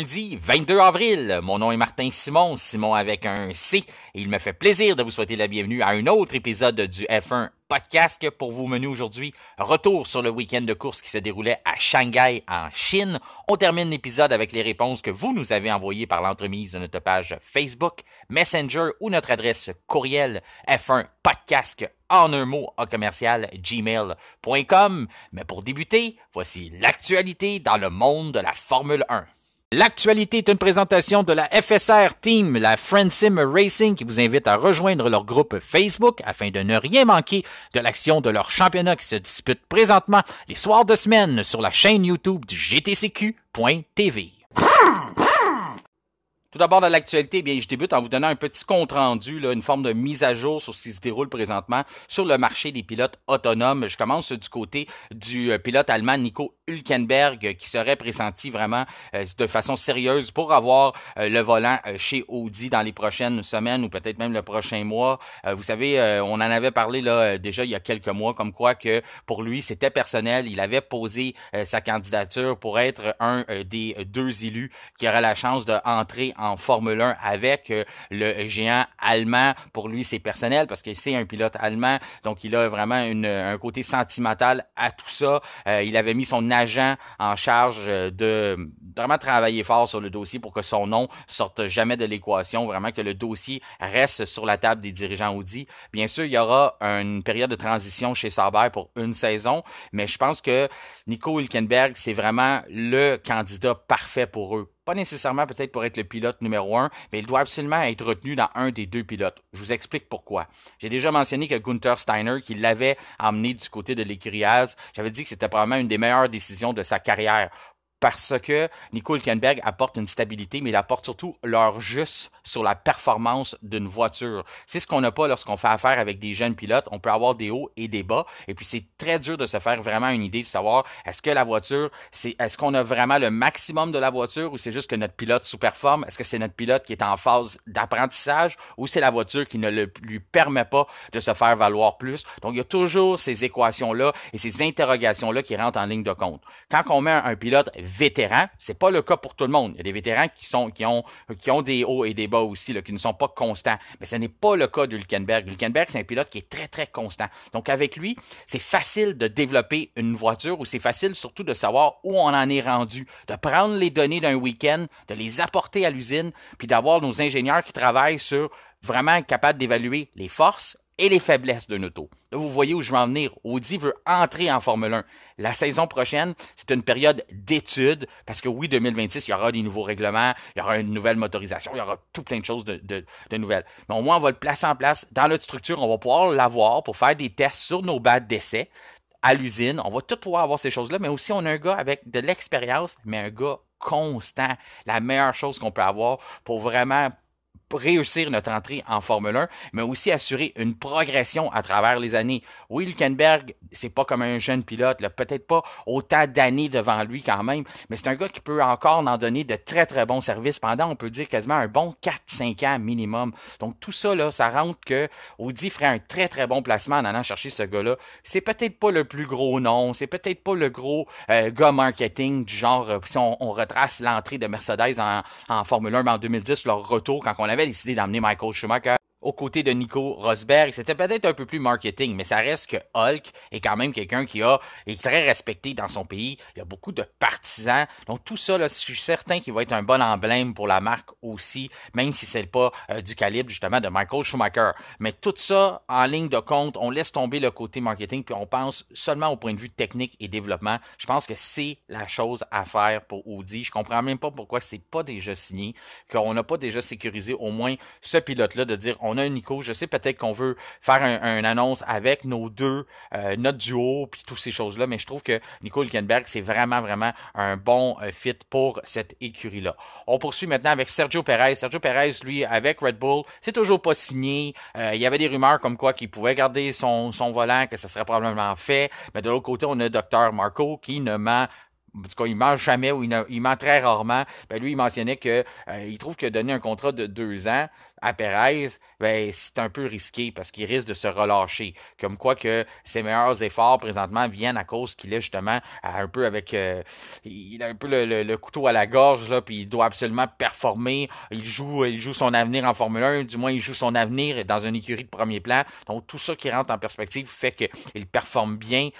lundi 22 avril. Mon nom est Martin Simon, Simon avec un C, et il me fait plaisir de vous souhaiter la bienvenue à un autre épisode du F1 podcast pour vous mener aujourd'hui. Retour sur le week-end de course qui se déroulait à Shanghai, en Chine. On termine l'épisode avec les réponses que vous nous avez envoyées par l'entremise de notre page Facebook, Messenger ou notre adresse courriel F1podcast en un mot à commercial gmail.com. Mais pour débuter, voici l'actualité dans le monde de la Formule 1. L'actualité est une présentation de la FSR Team, la Friendsim Racing, qui vous invite à rejoindre leur groupe Facebook afin de ne rien manquer de l'action de leur championnat qui se dispute présentement les soirs de semaine sur la chaîne YouTube du GTCQ.tv. Tout d'abord, dans l'actualité, je débute en vous donnant un petit compte-rendu, une forme de mise à jour sur ce qui se déroule présentement sur le marché des pilotes autonomes. Je commence du côté du pilote allemand Nico Hülkenberg qui serait pressenti vraiment de façon sérieuse pour avoir le volant chez Audi dans les prochaines semaines ou peut-être même le prochain mois. Vous savez, on en avait parlé déjà il y a quelques mois, comme quoi que pour lui, c'était personnel. Il avait posé sa candidature pour être un des deux élus qui aurait la chance d'entrer en Formule 1 avec le géant allemand. Pour lui, c'est personnel parce que c'est un pilote allemand, donc il a vraiment un côté sentimental à tout ça. Il avait mis son agent en charge de vraiment travailler fort sur le dossier pour que son nom sorte jamais de l'équation, vraiment que le dossier reste sur la table des dirigeants Audi. Bien sûr, il y aura une période de transition chez Sauber pour une saison, mais je pense que Nico Hülkenberg, c'est vraiment le candidat parfait pour eux. Pas nécessairement peut-être pour être le pilote numéro 1, mais il doit absolument être retenu dans un des deux pilotes. Je vous explique pourquoi. J'ai déjà mentionné que Gunther Steiner, qui l'avait emmené du côté de l'écurie Haas, j'avais dit que c'était probablement une des meilleures décisions de sa carrière. Parce que Nico Hülkenberg apporte une stabilité, mais il apporte surtout l'heure juste sur la performance d'une voiture. C'est ce qu'on n'a pas lorsqu'on fait affaire avec des jeunes pilotes. On peut avoir des hauts et des bas, et puis c'est très dur de se faire vraiment une idée de savoir est-ce que la voiture, est-ce qu'on a vraiment le maximum de la voiture ou c'est juste que notre pilote sous-performe? Est-ce que c'est notre pilote qui est en phase d'apprentissage ou c'est la voiture qui ne lui permet pas de se faire valoir plus? Donc il y a toujours ces équations-là et ces interrogations-là qui rentrent en ligne de compte. Quand on met un pilote vétérans, c'est pas le cas pour tout le monde. Il y a des vétérans qui ont des hauts et des bas aussi, qui ne sont pas constants. Mais ce n'est pas le cas d'Hülkenberg. Hülkenberg, c'est un pilote qui est très, très constant. Donc, avec lui, c'est facile de développer une voiture ou c'est facile surtout de savoir où on en est rendu, de prendre les données d'un week-end, de les apporter à l'usine, puis d'avoir nos ingénieurs qui travaillent sur vraiment être capables d'évaluer les forces et les faiblesses d'un auto. Là, vous voyez où je veux en venir. Audi veut entrer en Formule 1. La saison prochaine, c'est une période d'études, parce que oui, 2026, il y aura des nouveaux règlements, il y aura une nouvelle motorisation, il y aura tout plein de choses de nouvelles. Mais au moins, on va le placer en place dans notre structure, on va pouvoir l'avoir pour faire des tests sur nos bancs d'essai à l'usine. On va tout pouvoir avoir ces choses-là, mais aussi on a un gars avec de l'expérience, mais un gars constant. La meilleure chose qu'on peut avoir pour vraiment réussir notre entrée en Formule 1, mais aussi assurer une progression à travers les années. Oui, Hülkenberg, c'est pas comme un jeune pilote, peut-être pas autant d'années devant lui quand même, mais c'est un gars qui peut encore en donner de très très bons services pendant, on peut dire quasiment un bon 4-5 ans minimum. Donc tout ça, ça rentre que Audi ferait un très très bon placement en allant chercher ce gars-là. C'est peut-être pas le plus gros nom, c'est peut-être pas le gros gars marketing du genre, si on retrace l'entrée de Mercedes en Formule 1 en 2010, leur retour quand on avait décidé d'emmener Michael Schumacher aux côtés de Nico Rosberg. C'était peut-être un peu plus marketing, mais ça reste que Hulk est quand même quelqu'un qui est très respecté dans son pays. Il y a beaucoup de partisans. Donc tout ça, je suis certain qu'il va être un bon emblème pour la marque aussi, même si c'est pas du calibre justement de Michael Schumacher. Mais tout ça, en ligne de compte, on laisse tomber le côté marketing, puis on pense seulement au point de vue technique et développement. Je pense que c'est la chose à faire pour Audi. Je comprends même pas pourquoi c'est pas déjà signé, qu'on n'a pas déjà sécurisé au moins ce pilote-là, de dire on a un Nico, je sais peut-être qu'on veut faire une annonce avec nos deux, notre duo, puis toutes ces choses-là, mais je trouve que Nico Hülkenberg, c'est vraiment, vraiment un bon fit pour cette écurie-là. On poursuit maintenant avec Sergio Perez. Sergio Perez, lui, avec Red Bull, c'est toujours pas signé. Il y avait des rumeurs comme quoi qu'il pouvait garder son volant, que ça serait probablement fait, mais de l'autre côté, on a Dr. Marco qui ne ment en tout cas, il mange jamais ou il ment très rarement. Lui, il mentionnait que il trouve que donner un contrat de 2 ans à Perez, ben, c'est un peu risqué parce qu'il risque de se relâcher. Comme quoi que ses meilleurs efforts présentement viennent à cause qu'il est justement un peu avec... il a un peu le couteau à la gorge, là, puis il doit absolument performer. Il joue son avenir en Formule 1, du moins il joue son avenir dans une écurie de premier plan. Donc tout ça qui rentre en perspective fait qu'il performe bien.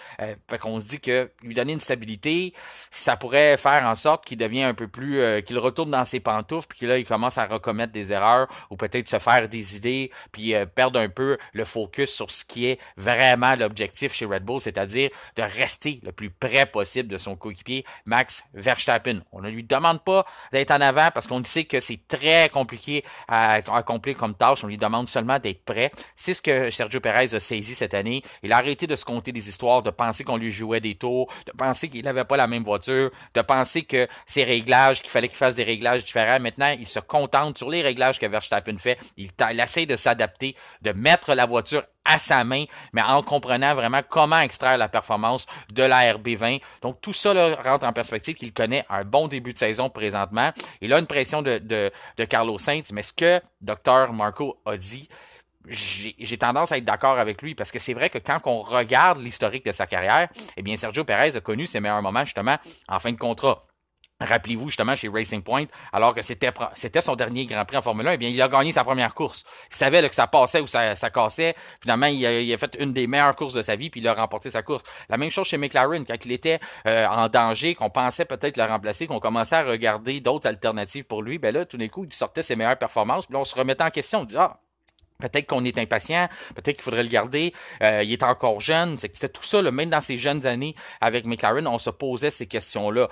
Fait qu'on se dit que lui donner une stabilité, ça pourrait faire en sorte qu'il devient un peu plus... qu'il retourne dans ses pantoufles, puis que là, il commence à recommettre des erreurs ou peut-être se faire des idées, puis perdre un peu le focus sur ce qui est vraiment l'objectif chez Red Bull, c'est-à-dire de rester le plus près possible de son coéquipier Max Verstappen. On ne lui demande pas d'être en avant parce qu'on sait que c'est très compliqué à accomplir comme tâche. On lui demande seulement d'être prêt. C'est ce que Sergio Perez a saisi cette année. Il a arrêté de se compter des histoires, de penser qu'on lui jouait des tours, de penser qu'il n'avait pas la même voiture, de penser que ses réglages, qu'il fallait qu'il fasse des réglages différents. Maintenant, il se contente sur les réglages que Verstappen fait. Il essaie de s'adapter, de mettre la voiture à sa main, mais en comprenant vraiment comment extraire la performance de la RB20. Donc tout ça là, rentre en perspective qu'il connaît un bon début de saison présentement. Il a une pression de Carlos Sainz, mais ce que Dr. Marco a dit, j'ai tendance à être d'accord avec lui parce que c'est vrai que quand on regarde l'historique de sa carrière, eh bien Sergio Perez a connu ses meilleurs moments justement en fin de contrat. Rappelez-vous justement chez Racing Point, alors que c'était son dernier Grand Prix en Formule 1, eh bien il a gagné sa première course. Il savait là, que ça passait ou ça cassait. Finalement, il a fait une des meilleures courses de sa vie, puis il a remporté sa course. La même chose chez McLaren, quand il était en danger, qu'on pensait peut-être le remplacer, qu'on commençait à regarder d'autres alternatives pour lui, ben là, tout d'un coup, il sortait ses meilleures performances, puis là, on se remettait en question, on dit peut-être qu'on est impatient, peut-être qu'il faudrait le garder, il est encore jeune. C'était tout ça, là, même dans ses jeunes années avec McLaren, on se posait ces questions-là.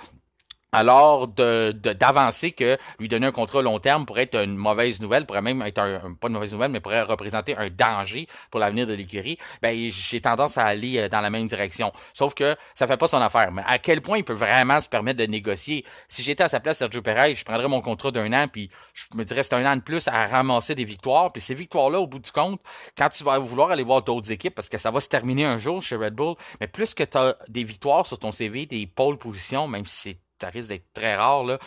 Alors d'avancer que lui donner un contrat long terme pourrait être une mauvaise nouvelle, pourrait même être pas une mauvaise nouvelle, mais pourrait représenter un danger pour l'avenir de l'écurie, ben j'ai tendance à aller dans la même direction. Sauf que ça fait pas son affaire. Mais à quel point il peut vraiment se permettre de négocier? Si j'étais à sa place, Sergio Perez, je prendrais mon contrat d'un an, puis je me dirais c'est un an de plus à ramasser des victoires. Puis ces victoires-là, au bout du compte, quand tu vas vouloir aller voir d'autres équipes, parce que ça va se terminer un jour chez Red Bull, mais plus que tu as des victoires sur ton CV, des pole positions, même si c'est ça risque d'être très rare là,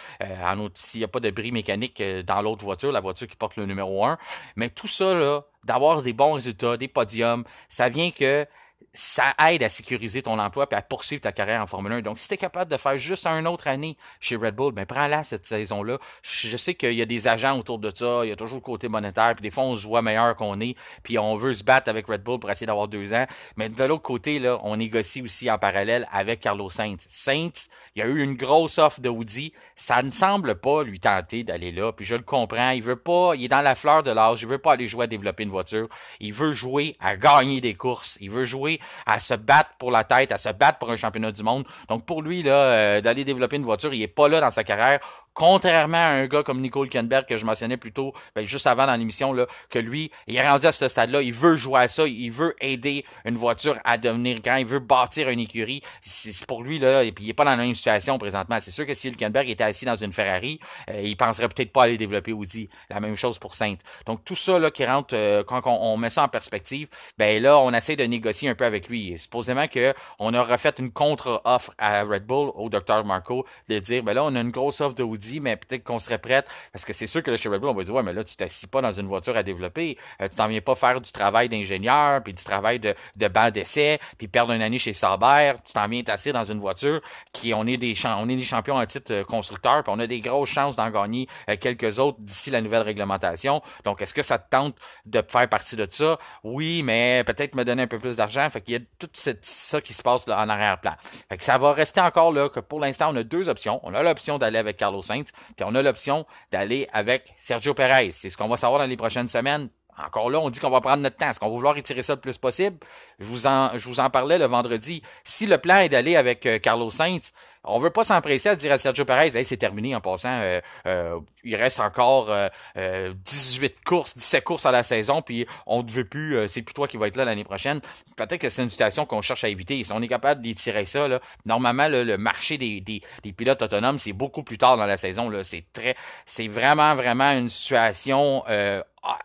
s'il n'y a pas de bris mécanique dans l'autre voiture, la voiture qui porte le numéro 1. Mais tout ça, là, d'avoir des bons résultats, des podiums, ça vient que ça aide à sécuriser ton emploi et à poursuivre ta carrière en Formule 1. Donc, si tu es capable de faire juste une autre année chez Red Bull, ben prends-la cette saison-là. Je sais qu'il y a des agents autour de ça, il y a toujours le côté monétaire, puis des fois, on se voit meilleur qu'on est, puis on veut se battre avec Red Bull pour essayer d'avoir 2 ans. Mais de l'autre côté, là, on négocie aussi en parallèle avec Carlos Sainz. Sainz, il y a eu une grosse offre de Audi. Ça ne semble pas lui tenter d'aller là, puis je le comprends. Il veut pas, il est dans la fleur de l'âge, il veut pas aller jouer à développer une voiture. Il veut jouer à gagner des courses. Il veut jouer à se battre pour la tête, à se battre pour un championnat du monde. Donc pour lui, là, d'aller développer une voiture, il est pas là dans sa carrière. Contrairement à un gars comme Nico Hülkenberg que je mentionnais plus tôt, juste avant dans l'émission, là, que lui, il est rendu à ce stade-là, il veut jouer à ça, il veut aider une voiture à devenir grand, il veut bâtir une écurie. C'est pour lui, là, et puis il est pas dans la même situation présentement. C'est sûr que si Hülkenberg était assis dans une Ferrari, il penserait peut-être pas aller développer Audi. La même chose pour Sainz. Donc tout ça là qui rentre, quand on met ça en perspective, ben là, on essaie de négocier un peu avec lui. Et supposément que on a refait une contre-offre à Red Bull, au Dr. Marco, de dire, ben là, on a une grosse offre de Audi, mais peut-être qu'on serait prête, parce que c'est sûr que là, chez Red Bull, on va dire, ouais, mais là, tu t'assis pas dans une voiture à développer, tu t'en viens pas faire du travail d'ingénieur, puis du travail de banc d'essai, puis perdre une année chez Sauber, tu t'en viens t'asseoir dans une voiture qui, on est des champions en titre constructeur, puis on a des grosses chances d'en gagner quelques autres d'ici la nouvelle réglementation. Donc, est-ce que ça te tente de faire partie de ça? Oui, mais peut-être me donner un peu plus d'argent. Fait qu'il y a tout ça qui se passe là, en arrière-plan. Fait que ça va rester encore là que pour l'instant, on a deux options. On a l'option d'aller avec Carlos Sainz, puis on a l'option d'aller avec Sergio Perez. C'est ce qu'on va savoir dans les prochaines semaines. Encore là, on dit qu'on va prendre notre temps. Est-ce qu'on va vouloir étirer ça le plus possible? Je vous en parlais le vendredi. Si le plan est d'aller avec Carlos Sainz, on veut pas s'empresser à dire à Sergio Perez, hey, c'est terminé en passant. Il reste encore 18 courses, 17 courses à la saison, puis on ne veut plus, c'est plus toi qui va être là l'année prochaine. Peut-être que c'est une situation qu'on cherche à éviter. Si on est capable d'étirer ça, là, normalement, là, le marché des pilotes autonomes, c'est beaucoup plus tard dans la saison. Là. C'est vraiment, vraiment une situation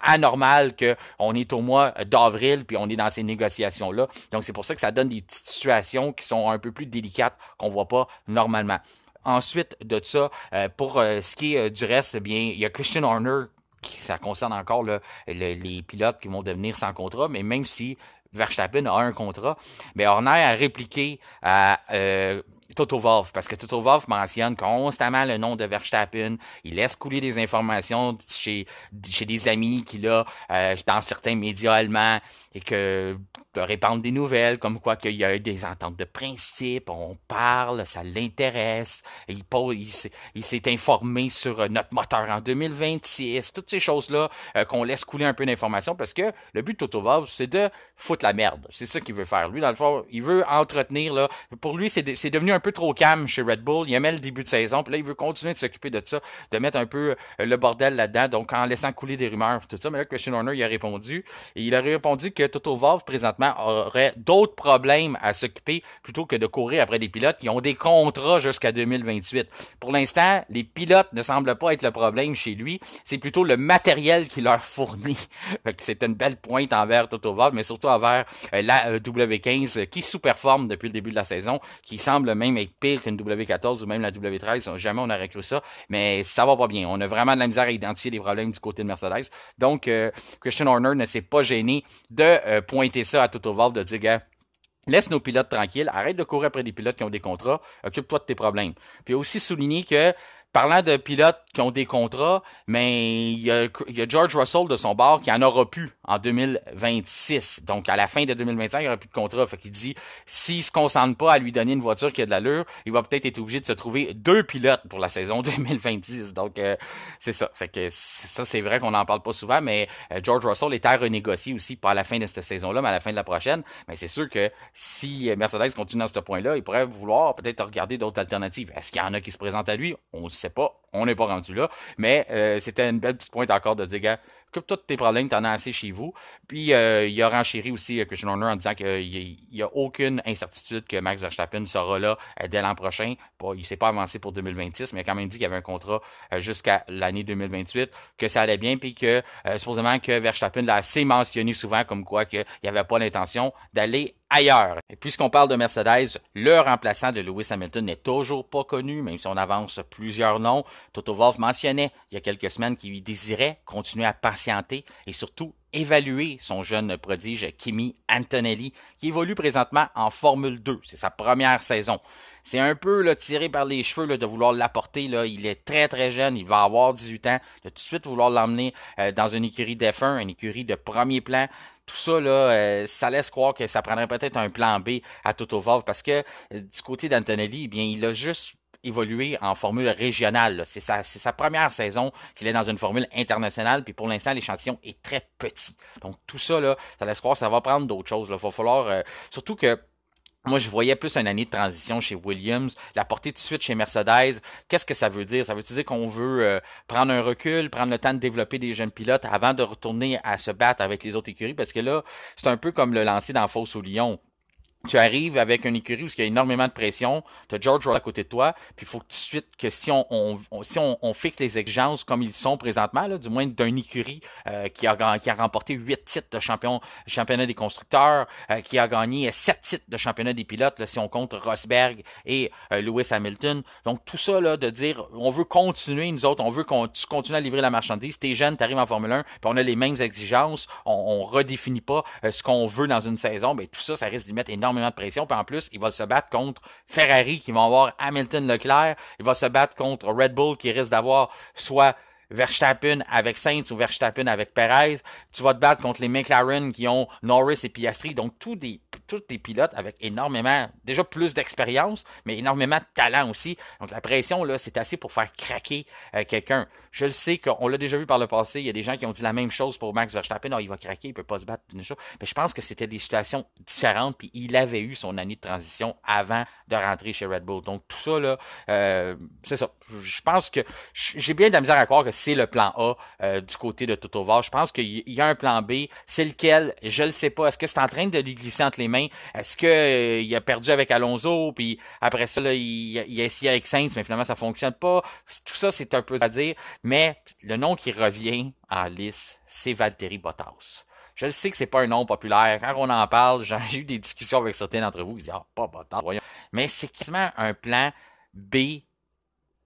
anormal qu'on est au mois d'avril puis on est dans ces négociations-là. Donc, c'est pour ça que ça donne des petites situations qui sont un peu plus délicates qu'on voit pas normalement. Ensuite de ça, pour ce qui est du reste, eh bien, il y a Christian Horner ça concerne encore là, les pilotes qui vont devenir sans contrat, mais même si Verstappen a un contrat, mais Horner a répliqué à Toto Wolff, parce que Toto Wolff mentionne constamment le nom de Verstappen, il laisse couler des informations chez des amis qu'il a dans certains médias allemands, et que de répandre des nouvelles, comme quoi qu'il y a eu des ententes de principe, on parle, ça l'intéresse, il s'est informé sur notre moteur en 2026, toutes ces choses-là qu'on laisse couler un peu d'informations, parce que le but de Toto Wolff, c'est de foutre la merde. C'est ça qu'il veut faire. Lui, dans le fond, il veut entretenir, là, pour lui, c'est devenu un peu trop calme chez Red Bull. Il aimait le début de saison, puis là, il veut continuer de s'occuper de ça, de mettre un peu le bordel là-dedans, donc en laissant couler des rumeurs, tout ça. Mais là, Christian Horner, il a répondu, et il a répondu que Toto Wolff, présentement, aurait d'autres problèmes à s'occuper plutôt que de courir après des pilotes qui ont des contrats jusqu'à 2028. Pour l'instant, les pilotes ne semblent pas être le problème chez lui, c'est plutôt le matériel qu'il leur fournit. C'est une belle pointe envers Toto Wolff, mais surtout envers la W15 qui sous-performe depuis le début de la saison, qui semble même être pire qu'une W14 ou même la W13. Jamais on aurait cru ça, mais ça va pas bien. On a vraiment de la misère à identifier des problèmes du côté de Mercedes. Donc, Christian Horner ne s'est pas gêné de pointer ça à Toto Wolff, de dire, gars, laisse nos pilotes tranquilles, arrête de courir après des pilotes qui ont des contrats, occupe-toi de tes problèmes. Puis il a aussi souligné que, parlant de pilotes qui ont des contrats, mais il y a George Russell de son bord qui en aura plus en 2026. Donc, à la fin de 2025, il n'y aura plus de contrat. Fait qu'il dit, s'il se concentre pas à lui donner une voiture qui a de l'allure, il va peut-être être obligé de se trouver 2 pilotes pour la saison 2026. Donc, c'est ça. Fait que ça, c'est vrai qu'on n'en parle pas souvent, mais George Russell est à renégocier aussi, pas à la fin de cette saison-là, mais à la fin de la prochaine. Mais c'est sûr que si Mercedes continue dans ce point-là, il pourrait vouloir peut-être regarder d'autres alternatives. Est-ce qu'il y en a qui se présentent à lui? On ne sait pas. On n'est pas rendu là. Mais c'était une belle petite pointe encore de dire, gars, occupe-toi de tes problèmes, t'en as assez chez vous. Puis il a renchéri aussi Christian Horner en disant qu'il n'y a aucune incertitude que Max Verstappen sera là dès l'an prochain. Il ne s'est pas avancé pour 2026, mais il a quand même dit qu'il y avait un contrat jusqu'à l'année 2028, que ça allait bien, puis que supposément que Verstappen l'a assez mentionné souvent comme quoi qu'il n'y avait pas l'intention d'aller ailleurs. Et puisqu'on parle de Mercedes, le remplaçant de Lewis Hamilton n'est toujours pas connu, même si on avance plusieurs noms. Toto Wolff mentionnait il y a quelques semaines qu'il désirait continuer à patienter et surtout évaluer son jeune prodige Kimi Antonelli, qui évolue présentement en Formule 2. C'est sa première saison. C'est un peu là, tiré par les cheveux là, de vouloir l'apporter. Là. Il est très très jeune, il va avoir 18 ans. De tout de suite vouloir l'emmener dans une écurie d'F1, une écurie de premier plan. Tout ça, là, ça laisse croire que ça prendrait peut-être un plan B à Toto Wolff parce que du côté d'Antonelli, eh bien, il a juste évolué en formule régionale. C'est sa première saison qu'il est dans une formule internationale, puis pour l'instant, l'échantillon est très petit. Donc tout ça, là, ça laisse croire que ça va prendre d'autres choses. Il va falloir, surtout que moi, je voyais plus une année de transition chez Williams, la portée tout de suite chez Mercedes. Qu'est-ce que ça veut dire? Ça veut dire qu'on veut prendre un recul, prendre le temps de développer des jeunes pilotes avant de retourner à se battre avec les autres écuries? Parce que là, c'est un peu comme le lancer dans Fosse au Lion. Tu arrives avec une écurie où il y a énormément de pression, tu as George Russell à côté de toi, puis il faut tout de suite que si on fixe les exigences comme ils sont présentement, là, du moins d'une écurie qui a remporté 8 titres de championnat des constructeurs, qui a gagné 7 titres de championnat des pilotes, là, si on compte Rosberg et Lewis Hamilton. Donc tout ça, là, de dire, on veut continuer, nous autres, on veut tu continues à livrer la marchandise, t'es jeune, t'arrives en Formule 1, puis on a les mêmes exigences, on redéfinit pas ce qu'on veut dans une saison, ben tout ça risque d'y mettre énormément de pression. Puis en plus, il va se battre contre Ferrari qui vont avoir Hamilton Leclerc. Il va se battre contre Red Bull qui risque d'avoir soit Verstappen avec Sainz ou Verstappen avec Perez. Tu vas te battre contre les McLaren qui ont Norris et Piastri. Donc, tous des pilotes avec énormément, déjà plus d'expérience, mais énormément de talent aussi. Donc, la pression, là, c'est assez pour faire craquer quelqu'un. Je le sais qu'on l'a déjà vu par le passé. Il y a des gens qui ont dit la même chose pour Max Verstappen. Oh, il va craquer, il peut pas se battre. Mais je pense que c'était des situations différentes. Puis, il avait eu son année de transition avant de rentrer chez Red Bull. Donc, tout ça, là, c'est ça. Je pense que j'ai bien de la misère à croire que c'est le plan A du côté de Toto Wolff. Je pense qu'il y a un plan B. C'est lequel? Je le sais pas. Est-ce que c'est en train de lui glisser entre les mains? Est-ce que il a perdu avec Alonso? Puis après ça, là, il a essayé avec Sainz, mais finalement, ça fonctionne pas. Tout ça, c'est un peu à dire. Mais le nom qui revient en lice, c'est Valtteri Bottas. Je sais que c'est pas un nom populaire. Quand on en parle, j'ai eu des discussions avec certains d'entre vous qui disent « Ah, pas Bottas, voyons. » Mais c'est quasiment un plan B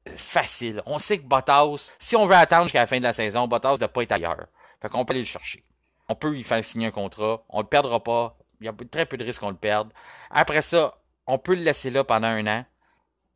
facile. On sait que Bottas, si on veut attendre jusqu'à la fin de la saison, Bottas ne doit pas être ailleurs. Fait qu'on peut aller le chercher. On peut lui faire signer un contrat. On le perdra pas. Il y a très peu de risques qu'on le perde. Après ça, on peut le laisser là pendant un an,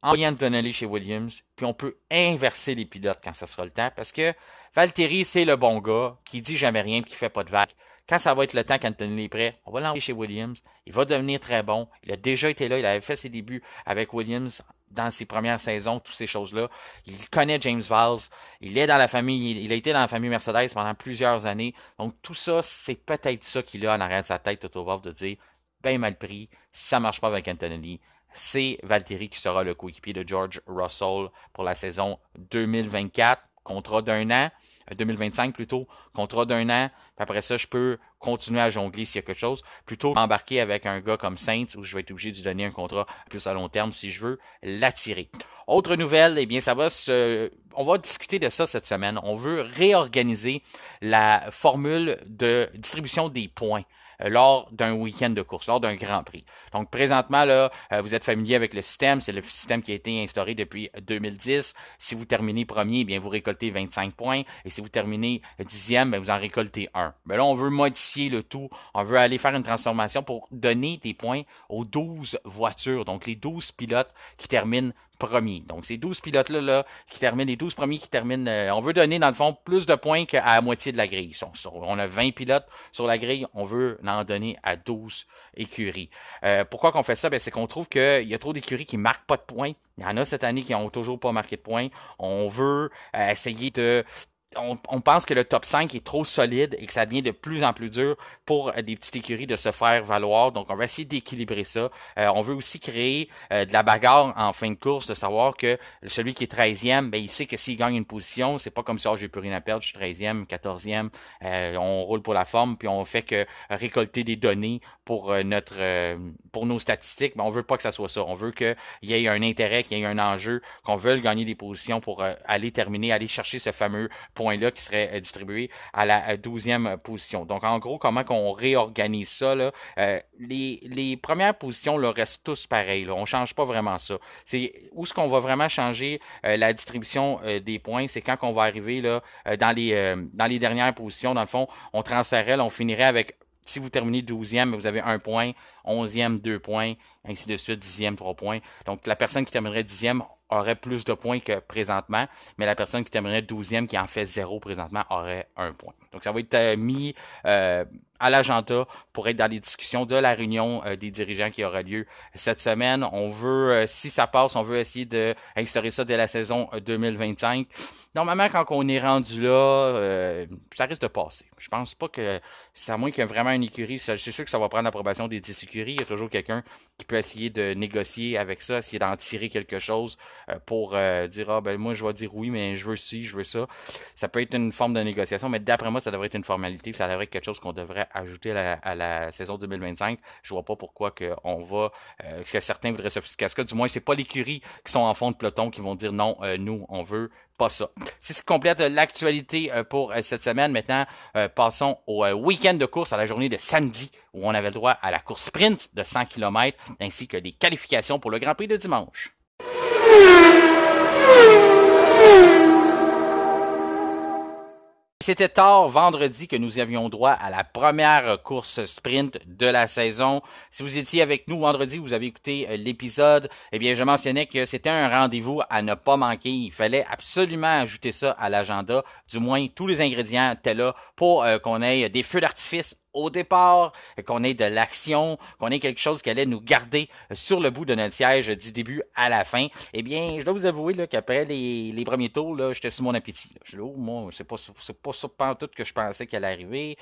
envoyer Antonelli chez Williams, puis on peut inverser les pilotes quand ça sera le temps, parce que Valtteri, c'est le bon gars, qui dit jamais rien, qui fait pas de vagues. Quand ça va être le temps qu'Antonelli est prêt, on va l'envoyer chez Williams. Il va devenir très bon. Il a déjà été là, il avait fait ses débuts avec Williams dans ses premières saisons, toutes ces choses-là. Il connaît James Valls. Il est dans la famille, il a été dans la famille Mercedes pendant plusieurs années. Donc tout ça, c'est peut-être ça qu'il a en arrière de sa tête, Toto Wolff, de dire, ben mal pris, si ça marche pas avec Antonelli, c'est Valtteri qui sera le coéquipier de George Russell pour la saison 2024, contrat d'un an, 2025 plutôt, contrat d'un an, puis après ça, je peux continuer à jongler s'il y a quelque chose, plutôt qu'embarquer avec un gars comme Sainz, où je vais être obligé de lui donner un contrat plus à long terme si je veux l'attirer. Autre nouvelle, eh bien, on va discuter de ça cette semaine. On veut réorganiser la formule de distribution des points lors d'un week-end de course, lors d'un Grand Prix. Donc présentement, là, vous êtes familier avec le système, c'est le système qui a été instauré depuis 2010. Si vous terminez premier, bien vous récoltez 25 points, et si vous terminez 10e, bien, vous en récoltez 1. Mais là, on veut modifier le tout, on veut aller faire une transformation pour donner des points aux 12 voitures, donc les 12 pilotes qui terminent premier. Donc, ces 12 pilotes-là qui terminent, les 12 premiers qui terminent, on veut donner, dans le fond, plus de points qu'à la moitié de la grille. On a 20 pilotes sur la grille, on veut en donner à 12 écuries. Pourquoi qu'on fait ça? Ben, c'est qu'on trouve qu'il y a trop d'écuries qui marquent pas de points. Il y en a cette année qui n'ont toujours pas marqué de points. On veut essayer de... On pense que le top 5 est trop solide et que ça devient de plus en plus dur pour des petites écuries de se faire valoir. Donc, on va essayer d'équilibrer ça. On veut aussi créer de la bagarre en fin de course, de savoir que celui qui est 13e, ben, il sait que s'il gagne une position, c'est pas comme ça, j'ai plus rien à perdre, je suis 13e, 14e, on roule pour la forme, puis on fait que récolter des données pour pour nos statistiques. Ben, on veut pas que ça soit ça. On veut qu'il y ait un intérêt, qu'il y ait un enjeu, qu'on veuille gagner des positions pour aller terminer, aller chercher ce fameux point-là qui serait distribué à la 12e position. Donc, en gros, comment qu'on réorganise ça, là, les premières positions là, restent tous pareilles. Là. On change pas vraiment ça. C'est où est-ce qu'on va vraiment changer la distribution des points, c'est quand on va arriver là, dans les dernières positions. Dans le fond, on transférerait, on finirait avec, si vous terminez 12e, vous avez 1 point, 11e, 2 points, ainsi de suite, 10e, 3 points. Donc, la personne qui terminerait 10e aurait plus de points que présentement, mais la personne qui terminerait 12e, qui en fait 0 présentement, aurait 1 point. Donc, ça va être mis à l'agenda pour être dans les discussions de la réunion des dirigeants qui aura lieu cette semaine. On veut, si ça passe, on veut essayer d'instaurer ça dès la saison 2025. Normalement, quand on est rendu là, ça risque de passer. Je pense pas que, c'est à moins qu'il y ait vraiment une écurie, c'est sûr que ça va prendre l'approbation des 10 écuries. Il y a toujours quelqu'un qui peut essayer de négocier avec ça, essayer d'en tirer quelque chose pour dire, ah ben moi je vais dire oui, mais je veux ci, je veux ça. Ça peut être une forme de négociation, mais d'après moi, ça devrait être une formalité, ça devrait être quelque chose qu'on devrait ajouter à la saison 2025. Je vois pas pourquoi que certains voudraient s'offusquer à ce cas. Du moins, c'est pas l'écurie qui sont en fond de peloton qui vont dire non, nous, on veut pas ça. C'est ce qui complète l'actualité pour cette semaine. Maintenant, passons au week-end de course, à la journée de samedi, où on avait le droit à la course sprint de 100 km, ainsi que les qualifications pour le Grand Prix de dimanche. C'était tard vendredi que nous avions droit à la première course sprint de la saison. Si vous étiez avec nous vendredi, vous avez écouté l'épisode, eh bien je mentionnais que c'était un rendez-vous à ne pas manquer. Il fallait absolument ajouter ça à l'agenda. Du moins, tous les ingrédients étaient là pour qu'on ait des feux d'artifice au départ, qu'on ait de l'action, qu'on ait quelque chose qui allait nous garder sur le bout de notre siège du début à la fin. Eh bien, je dois vous avouer là, qu'après les premiers tours, là, j'étais sur mon appétit. Là. Je suis là, oh, moi, c'est pas ça pantoute que je pensais qu'elle allait arriver.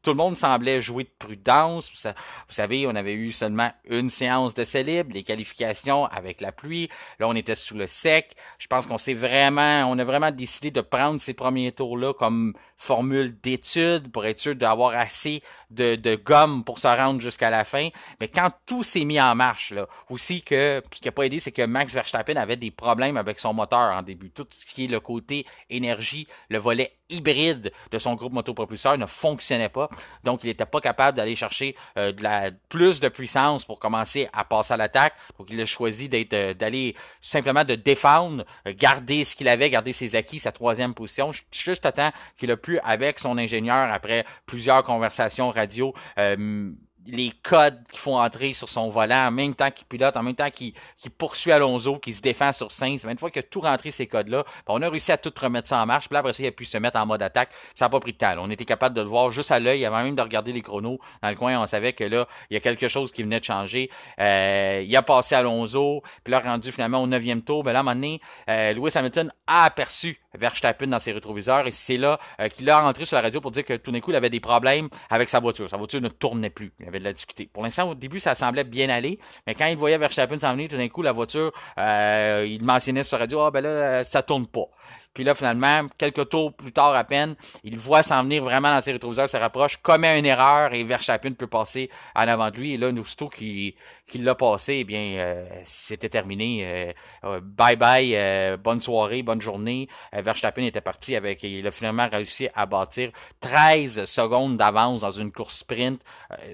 Tout le monde semblait jouer de prudence. Vous savez, on avait eu seulement une séance de célib, les qualifications avec la pluie. Là, on était sous le sec. Je pense qu'on a vraiment décidé de prendre ces premiers tours-là comme formule d'étude pour être sûr d'avoir assez de gomme pour se rendre jusqu'à la fin. Mais quand tout s'est mis en marche, là, aussi que ce qui n'a pas aidé, c'est que Max Verstappen avait des problèmes avec son moteur en début. Tout ce qui est le côté énergie, le volet hybride de son groupe motopropulseur ne fonctionnait pas. Donc, il n'était pas capable d'aller chercher plus de puissance pour commencer à passer à l'attaque. Donc, il a choisi d'aller simplement de défendre, garder ce qu'il avait, garder ses acquis, sa troisième position, juste à temps qu'il a pu, avec son ingénieur, après plusieurs conversations radio, les codes qu'il faut entrer sur son volant en même temps qu'il pilote, en même temps qu'il poursuit Alonso, qu'il se défend sur Sainz. Une fois qu'il a tout rentré ces codes-là, on a réussi à tout remettre ça en marche. Puis là, après ça, il a pu se mettre en mode attaque. Ça n'a pas pris de temps. On était capable de le voir juste à l'œil, avant même de regarder les chronos. Dans le coin, on savait que là, il y a quelque chose qui venait de changer. Il a passé Alonso, puis là, rendu finalement au 9e tour, ben là, à un moment donné, Lewis Hamilton a aperçu Verstappen dans ses rétroviseurs et c'est là qu'il a rentré sur la radio pour dire que tout d'un coup, il avait des problèmes avec sa voiture. Sa voiture ne tournait plus. Il avait de la difficulté. Pour l'instant, au début, ça semblait bien aller, mais quand il voyait Verstappen s'en venir, tout d'un coup, la voiture, il mentionnait sur la radio, ah ben là, ça tourne pas. Puis là, finalement, quelques tours plus tard à peine, il voit s'en venir vraiment dans ses rétroviseurs, se rapproche, commet une erreur et Verstappen peut passer en avant de lui. Et là, aussitôt qu'il l'a passé, eh bien, c'était terminé. Bye bye, bonne soirée, bonne journée. Verstappen était parti il a finalement réussi à bâtir 13 secondes d'avance dans une course sprint.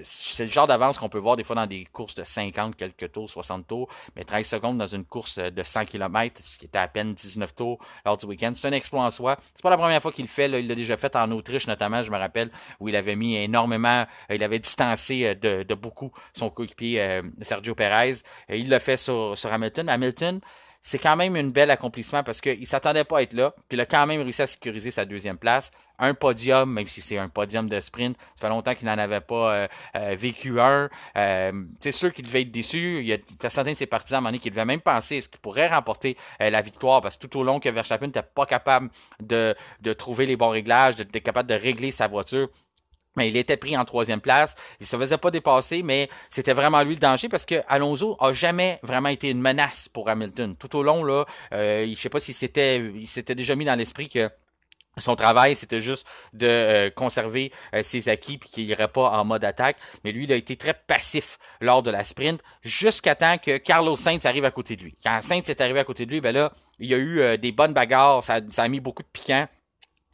C'est le genre d'avance qu'on peut voir des fois dans des courses de 50 quelques tours, 60 tours, mais 13 secondes dans une course de 100 km, ce qui était à peine 19 tours lors du week-end. C'est un exploit en soi. C'est pas la première fois qu'il le fait. Là. Il l'a déjà fait en Autriche, notamment, je me rappelle, où il avait mis énormément, il avait distancé de beaucoup son coéquipier Sergio Perez. Il l'a fait sur Hamilton. Hamilton, c'est quand même un bel accomplissement parce qu'il ne s'attendait pas à être là. Puis il a quand même réussi à sécuriser sa deuxième place. Un podium, même si c'est un podium de sprint, ça fait longtemps qu'il n'en avait pas vécu un. C'est sûr qu'il devait être déçu. Il y a certains de ses partisans à un moment donné qui devaient même penser est-ce qu'il pourrait remporter la victoire parce que tout au long que Verstappen n'était pas capable de trouver les bons réglages, d'être capable de régler sa voiture. Mais il était pris en troisième place. Il se faisait pas dépasser, mais c'était vraiment lui le danger parce que Alonso a jamais vraiment été une menace pour Hamilton. Tout au long, là, je sais pas il s'était déjà mis dans l'esprit que son travail, c'était juste de conserver ses acquis puis qu'il irait pas en mode attaque. Mais lui, il a été très passif lors de la sprint jusqu'à temps que Carlos Sainz arrive à côté de lui. Quand Sainz est arrivé à côté de lui, ben là, il y a eu des bonnes bagarres. Ça a mis beaucoup de piquant.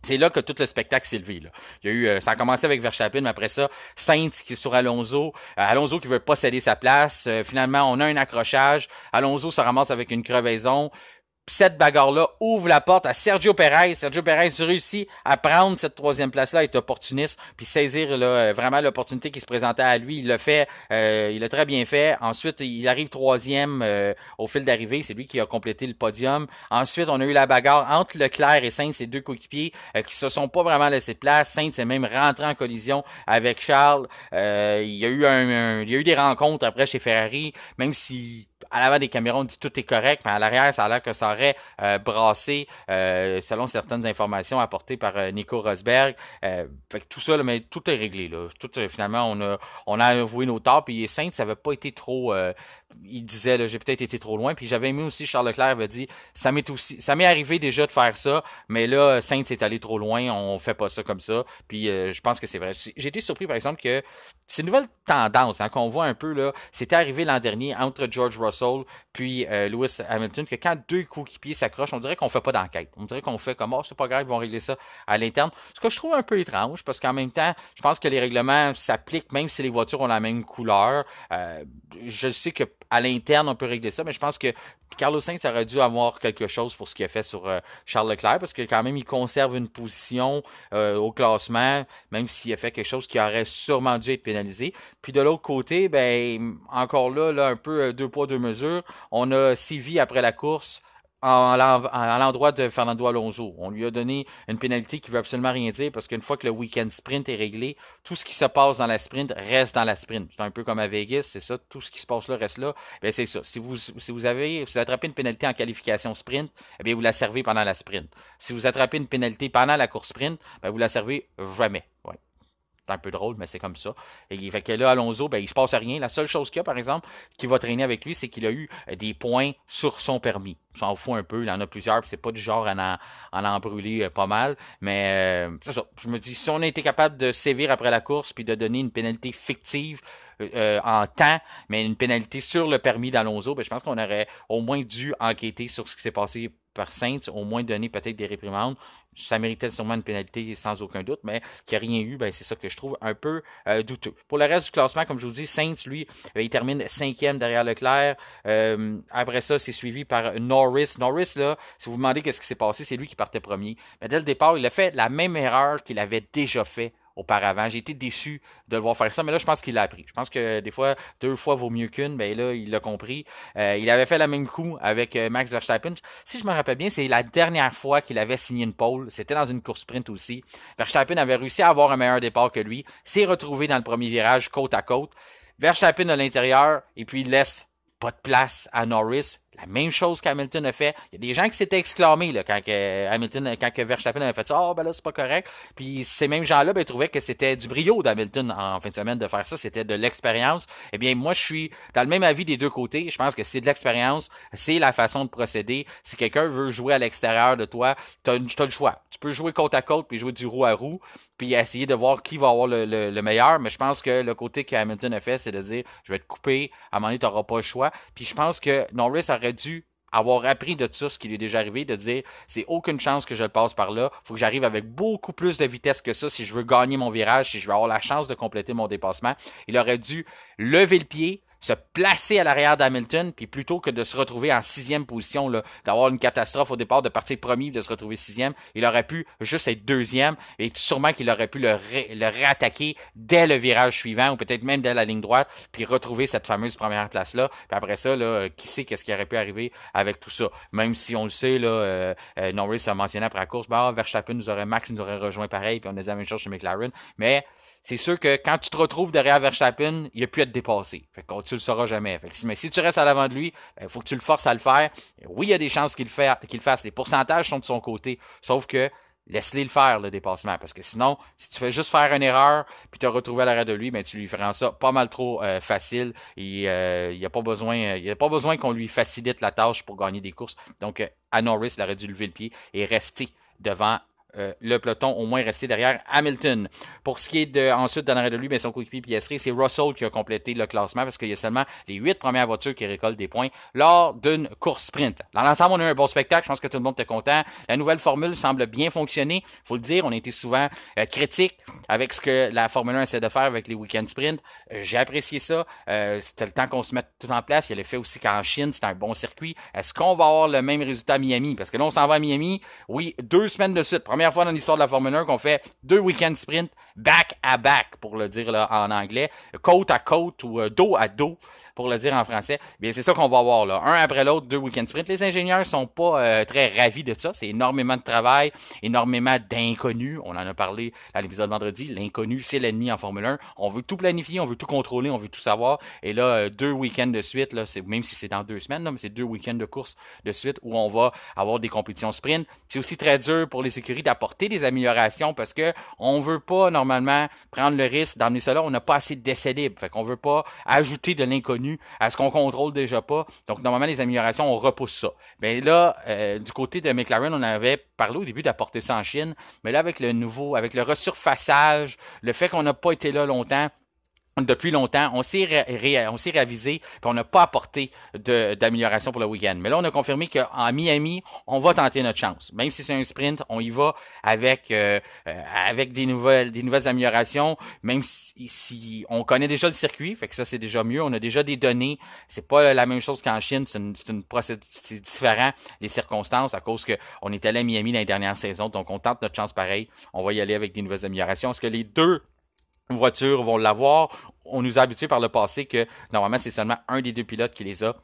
C'est là que tout le spectacle s'est levé. Là. Il y a eu, ça a commencé avec Verstappen, mais après ça, Sainz qui est sur Alonso. Alonso qui veut pas céder sa place. Finalement, on a un accrochage. Alonso se ramasse avec une crevaison. Cette bagarre-là ouvre la porte à Sergio Perez. Sergio Perez réussit à prendre cette troisième place-là, être opportuniste, puis saisir là, vraiment l'opportunité qui se présentait à lui. Il l'a fait, il l'a très bien fait. Ensuite, il arrive troisième au fil d'arrivée. C'est lui qui a complété le podium. Ensuite, on a eu la bagarre entre Leclerc et Sainz, ses deux coéquipiers, qui se sont pas vraiment laissés place. Sainz est même rentré en collision avec Charles. Il y a eu des rencontres après chez Ferrari, même si à l'avant des caméras, on dit tout est correct, mais à l'arrière, ça a l'air que ça aurait brassé, selon certaines informations apportées par Nico Rosberg. Fait que tout ça, là, mais tout est réglé. Là. Tout, finalement, on a avoué nos torts, puis Sainz, ça n'avait pas été trop... il disait, là, j'ai peut-être été trop loin, puis j'avais aimé aussi, Charles Leclerc avait dit, ça m'est arrivé déjà de faire ça, mais là, Sainz est allé trop loin, on fait pas ça comme ça, puis je pense que c'est vrai. J'ai été surpris, par exemple, que c'est une nouvelle tendance hein, qu'on voit un peu, là, c'était arrivé l'an dernier entre George Russell puis Lewis Hamilton, que quand deux coéquipiers s'accrochent, on dirait qu'on fait pas d'enquête. On dirait qu'on fait comme, oh, c'est pas grave, ils vont régler ça à l'interne. Ce que je trouve un peu étrange, parce qu'en même temps, je pense que les règlements s'appliquent même si les voitures ont la même couleur. Je sais que à l'interne, on peut régler ça, mais je pense que Carlos Sainz aurait dû avoir quelque chose pour ce qu'il a fait sur Charles Leclerc, parce que quand même, il conserve une position au classement, même s'il a fait quelque chose qui aurait sûrement dû être pénalisé. Puis de l'autre côté, ben encore là un peu deux poids, deux mesures. On a sévi après la course à l'endroit de Fernando Alonso. On lui a donné une pénalité qui veut absolument rien dire parce qu'une fois que le week-end sprint est réglé, tout ce qui se passe dans la sprint reste dans la sprint. C'est un peu comme à Vegas, c'est ça, tout ce qui se passe là reste là. Ben c'est ça. Si vous attrapez une pénalité en qualification sprint, eh bien vous la servez pendant la sprint. Si vous attrapez une pénalité pendant la course sprint, ben vous la servez jamais. Ouais. C'est un peu drôle, mais c'est comme ça. Et fait que là, Alonso, ben, il se passe rien. La seule chose qu'il y a, par exemple, qui va traîner avec lui, c'est qu'il a eu des points sur son permis. J'en fous un peu, il en a plusieurs, puis c'est pas du genre à en brûler pas mal. Mais c'est ça. Je me dis, si on a été capable de sévir après la course, puis de donner une pénalité fictive en temps, mais une pénalité sur le permis d'Alonso, ben, je pense qu'on aurait au moins dû enquêter sur ce qui s'est passé par Sainz, au moins donner peut-être des réprimandes. Ça méritait sûrement une pénalité sans aucun doute, mais qu'il n'y a rien eu, ben c'est ça que je trouve un peu douteux. Pour le reste du classement, comme je vous dis, Sainz, lui, il termine 5e derrière Leclerc. Après ça, c'est suivi par Norris. Norris, là, si vous vous demandez qu'est-ce qui s'est passé, c'est lui qui partait premier. Mais dès le départ, il a fait la même erreur qu'il avait déjà fait auparavant. J'ai été déçu de le voir faire ça, mais là, je pense qu'il l'a appris. Je pense que des fois, 2 fois vaut mieux qu'une. Ben là, il l'a compris. Il avait fait le même coup avec Max Verstappen. Si je me rappelle bien, c'est la dernière fois qu'il avait signé une pole. C'était dans une course sprint aussi. Verstappen avait réussi à avoir un meilleur départ que lui. S'est retrouvé dans le premier virage côte à côte. Verstappen à l'intérieur et puis il laisse pas de place à Norris. La même chose qu'Hamilton a fait. Il y a des gens qui s'étaient exclamés là, quand Verstappen avait fait ça. Oh, ben là, c'est pas correct. Puis ces mêmes gens-là ben, trouvaient que c'était du brio d'Hamilton en fin de semaine de faire ça. C'était de l'expérience. Eh bien, moi, je suis dans le même avis des deux côtés. Je pense que c'est de l'expérience. C'est la façon de procéder. Si quelqu'un veut jouer à l'extérieur de toi, t'as le choix. Tu peux jouer côte à côte puis jouer du roue à roue puis essayer de voir qui va avoir le meilleur. Mais je pense que le côté que Hamilton a fait, c'est de dire, je vais te couper. À un moment donné, t'auras pas le choix. Puis je pense que Norris aurait dû avoir appris de ça ce qui lui est déjà arrivé, de dire c'est aucune chance que je le passe par là, faut que j'arrive avec beaucoup plus de vitesse que ça si je veux gagner mon virage, si je veux avoir la chance de compléter mon dépassement. Il aurait dû lever le pied, se placer à l'arrière d'Hamilton, puis plutôt que de se retrouver en 6e position, là, d'avoir une catastrophe au départ, de partir premier, de se retrouver 6e, il aurait pu juste être 2e, et sûrement qu'il aurait pu le réattaquer dès le virage suivant, ou peut-être même dès la ligne droite, puis retrouver cette fameuse première place-là. Puis après ça, là, qui sait qu'est-ce qui aurait pu arriver avec tout ça. Même si on le sait, là, Norris a mentionné après la course, Verstappen Max nous aurait rejoint pareil, puis on a dit la même chose chez McLaren, mais c'est sûr que quand tu te retrouves derrière Verstappen, il n'y a plus à te dépasser. Fait que tu le sauras jamais. Mais si tu restes à l'avant de lui, il faut que tu le forces à le faire. Oui, il y a des chances qu'il le fasse. Les pourcentages sont de son côté. Sauf que laisse-les le faire, le dépassement. Parce que sinon, si tu fais juste faire une erreur puis te retrouver à l'arrière de lui, ben tu lui feras ça pas mal trop facile. Et il n'y a pas besoin qu'on lui facilite la tâche pour gagner des courses. Donc, à Norris, il aurait dû lever le pied et rester devant le peloton, au moins rester derrière Hamilton. Pour ce qui est ensuite d'en arrière de lui, ben, son coéquipier Piastri, c'est Russell qui a complété le classement parce qu'il y a seulement les 8 premières voitures qui récoltent des points lors d'une course sprint. Dans l'ensemble, on a eu un bon spectacle. Je pense que tout le monde était content. La nouvelle formule semble bien fonctionner. Faut le dire, on a été souvent critiques avec ce que la Formule 1 essaie de faire avec les week-end sprints. J'ai apprécié ça. C'était le temps qu'on se mette tout en place. Il y a l'effet aussi qu'en Chine, c'était un bon circuit. Est-ce qu'on va avoir le même résultat à Miami? Parce que là, on s'en va à Miami. Oui, 2 semaines de suite. Première fois dans l'histoire de la Formule 1 qu'on fait 2 week-end sprints back-à-back, pour le dire là, en anglais, côte à côte ou dos à dos, pour le dire en français. Bien, c'est ça qu'on va avoir là. Un après l'autre, 2 week-end sprints. Les ingénieurs sont pas très ravis de ça. C'est énormément de travail, énormément d'inconnus. On en a parlé à l'épisode vendredi. L'inconnu, c'est l'ennemi en Formule 1. On veut tout planifier, on veut tout contrôler, on veut tout savoir. Et là, 2 week-ends de suite, là, même si c'est dans 2 semaines, là, mais c'est 2 week-ends de course de suite où on va avoir des compétitions sprint. C'est aussi très dur pour les écuries d'apporter des améliorations parce que on veut pas normalement prendre le risque d'emmener ça là. On n'a pas assez d'essais libres. Fait qu'on veut pas ajouter de l'inconnu à ce qu'on contrôle déjà pas. Donc normalement les améliorations on repousse ça. Mais là du côté de McLaren on avait parlé au début d'apporter ça en Chine, mais là avec le resurfaçage, le fait qu'on n'a pas été là longtemps. Depuis longtemps, on s'est réavisé, puis on n'a pas apporté d'amélioration pour le week-end. Mais là, on a confirmé qu'en Miami, on va tenter notre chance. Même si c'est un sprint, on y va avec des nouvelles améliorations. Même si on connaît déjà le circuit, fait que ça c'est déjà mieux. On a déjà des données. C'est pas la même chose qu'en Chine. C'est différent les circonstances à cause que on est allé à Miami dans les dernières saisons. Donc on tente notre chance pareil. On va y aller avec des nouvelles améliorations. Est-ce que les deux voitures vont l'avoir? On nous a habitués par le passé que normalement c'est seulement un des 2 pilotes qui les a.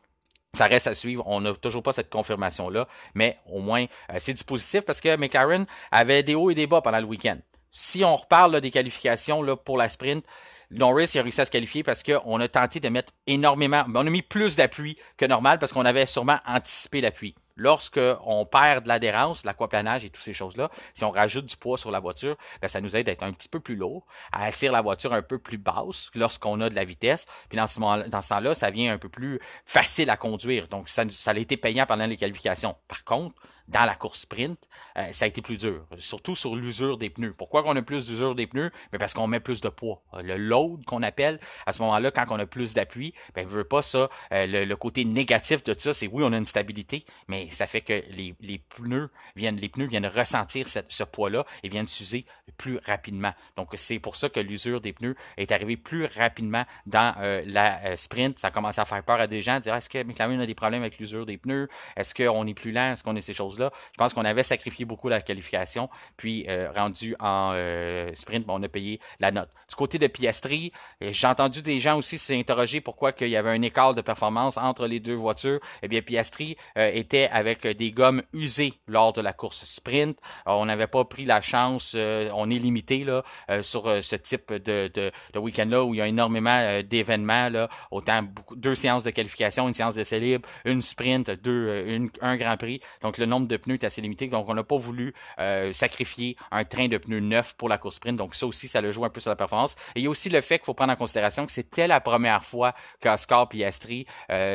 Ça reste à suivre. On n'a toujours pas cette confirmation-là, mais au moins c'est du positif parce que McLaren avait des hauts et des bas pendant le week-end. Si on reparle là, des qualifications là, pour la sprint, Norris a réussi à se qualifier parce qu'on a tenté de mettre énormément, on a mis plus d'appui que normal parce qu'on avait sûrement anticipé l'appui. lorsqu'on perd de l'adhérence, l'aquaplanage et toutes ces choses-là, si on rajoute du poids sur la voiture, ben, ça nous aide à être un petit peu plus lourd, à assurer la voiture un peu plus basse lorsqu'on a de la vitesse. Puis dans ce temps-là, ça vient un peu plus facile à conduire. Donc, ça a été payant pendant les qualifications. Par contre, dans la course sprint, ça a été plus dur, surtout sur l'usure des pneus. Pourquoi qu'on a plus d'usure des pneus? Ben parce qu'on met plus de poids. Le load qu'on appelle, à ce moment-là, quand on a plus d'appui, ben veut pas ça. Le côté négatif de ça, c'est oui, on a une stabilité, mais ça fait que les pneus viennent ressentir ce poids-là et viennent s'user plus rapidement. Donc, c'est pour ça que l'usure des pneus est arrivée plus rapidement dans la sprint. Ça a commencé à faire peur à des gens, dire est-ce que McLaren a des problèmes avec l'usure des pneus? Est-ce qu'on est plus lent? Est-ce qu'on a ces choses-là? Je pense qu'on avait sacrifié beaucoup la qualification, puis rendu en sprint, on a payé la note. Du côté de Piastri, j'ai entendu des gens aussi s'interroger pourquoi il y avait un écart de performance entre les deux voitures. Eh bien, Piastri était avec des gommes usées lors de la course sprint. On n'avait pas pris la chance, on est limité là sur ce type de week-end-là où il y a énormément d'événements, là, autant deux séances de qualification, une séance d'essai libre, une sprint, un Grand Prix. Donc, le nombre de pneus est assez limité. Donc, on n'a pas voulu sacrifier un train de pneus neuf pour la course sprint. Donc, ça aussi, ça le joue un peu sur la performance. Et il y a aussi le fait qu'il faut prendre en considération que c'était la première fois qu'Oscar Piastri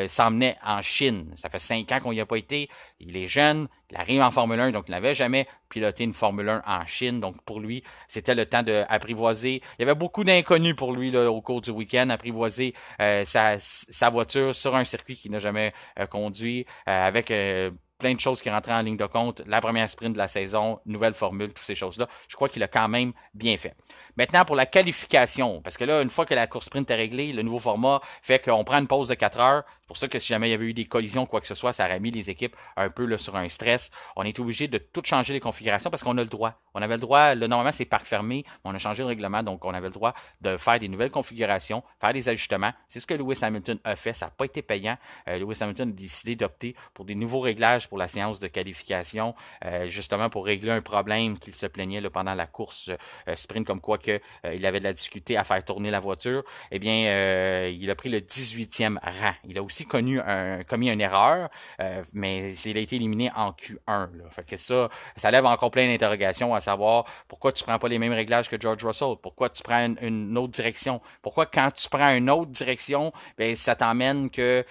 s'emmenait en Chine. Ça fait 5 ans qu'on n'y a pas été. Il est jeune, il arrive en Formule 1, donc il n'avait jamais piloté une Formule 1 en Chine. Donc, pour lui, c'était le temps d'apprivoiser. Il y avait beaucoup d'inconnus pour lui là, au cours du week-end, apprivoiser sa voiture sur un circuit qu'il n'a jamais conduit, avec plein de choses qui rentraient en ligne de compte. La première sprint de la saison, nouvelle formule, toutes ces choses-là. Je crois qu'il a quand même bien fait. Maintenant, pour la qualification, parce que là, une fois que la course sprint est réglée, le nouveau format fait qu'on prend une pause de 4 heures. C'est pour ça que si jamais il y avait eu des collisions, quoi que ce soit, ça aurait mis les équipes un peu là, sur un stress. On est obligé de tout changer les configurations parce qu'on a le droit. On avait le droit, là, normalement c'est parc fermé, mais on a changé le règlement, donc on avait le droit de faire des nouvelles configurations, faire des ajustements. C'est ce que Lewis Hamilton a fait, ça n'a pas été payant. Lewis Hamilton a décidé d'opter pour des nouveaux réglages pour la séance de qualification, justement pour régler un problème qu'il se plaignait là, pendant la course sprint, comme quoi que il avait de la difficulté à faire tourner la voiture. Eh bien, il a pris le 18e rang. Il a aussi commis une erreur, mais il a été éliminé en Q1. Là. Fait que ça lève encore plein d'interrogations à savoir pourquoi tu prends pas les mêmes réglages que George Russell, pourquoi tu prends une autre direction, pourquoi quand tu prends une autre direction, ben ça t'emmène que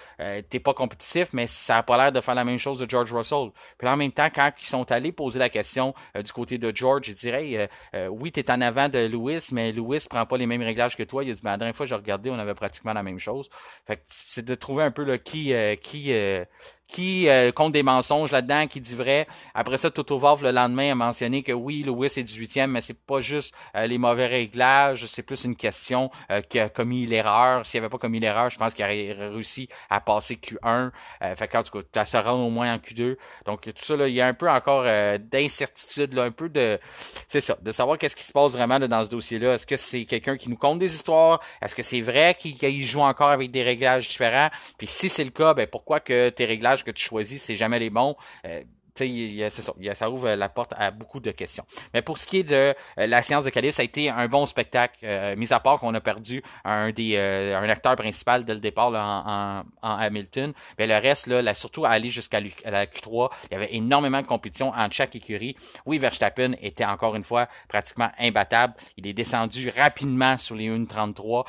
t'es pas compétitif, mais ça a pas l'air de faire la même chose de George Russell. Puis en même temps, quand ils sont allés poser la question du côté de George, je dirais oui, t'es en avant de Lewis, mais Lewis prend pas les mêmes réglages que toi. Il a dit, la dernière fois que j'ai regardé, on avait pratiquement la même chose. Fait que c'est de trouver un peu là, qui compte des mensonges là-dedans, qui dit vrai. Après ça, Toto Wolff, le lendemain, a mentionné que oui, Lewis est 18e, mais c'est pas juste les mauvais réglages, c'est plus une question qu'il a commis l'erreur. S'il avait pas commis l'erreur, je pense qu'il aurait réussi à passer Q1. Fait qu'en tout cas, ça se rend au moins en Q2. Donc, tout ça, là, il y a un peu encore d'incertitude, là, un peu de... C'est ça, de savoir qu'est-ce qui se passe vraiment là, dans ce dossier-là. Est-ce que c'est quelqu'un qui nous conte des histoires? Est-ce que c'est vrai qu'il joue encore avec des réglages différents? Puis si c'est le cas, ben pourquoi que tes réglages que tu choisis, c'est jamais les bons? C'est ça, ça ouvre la porte à beaucoup de questions. Mais pour ce qui est de la séance de qualif, ça a été un bon spectacle, mis à part qu'on a perdu un acteur principal dès le départ là, en Hamilton. Mais le reste, là, surtout à aller jusqu'à la Q3, il y avait énormément de compétition entre chaque écurie. Oui, Verstappen était encore une fois pratiquement imbattable. Il est descendu rapidement sur les 1.33.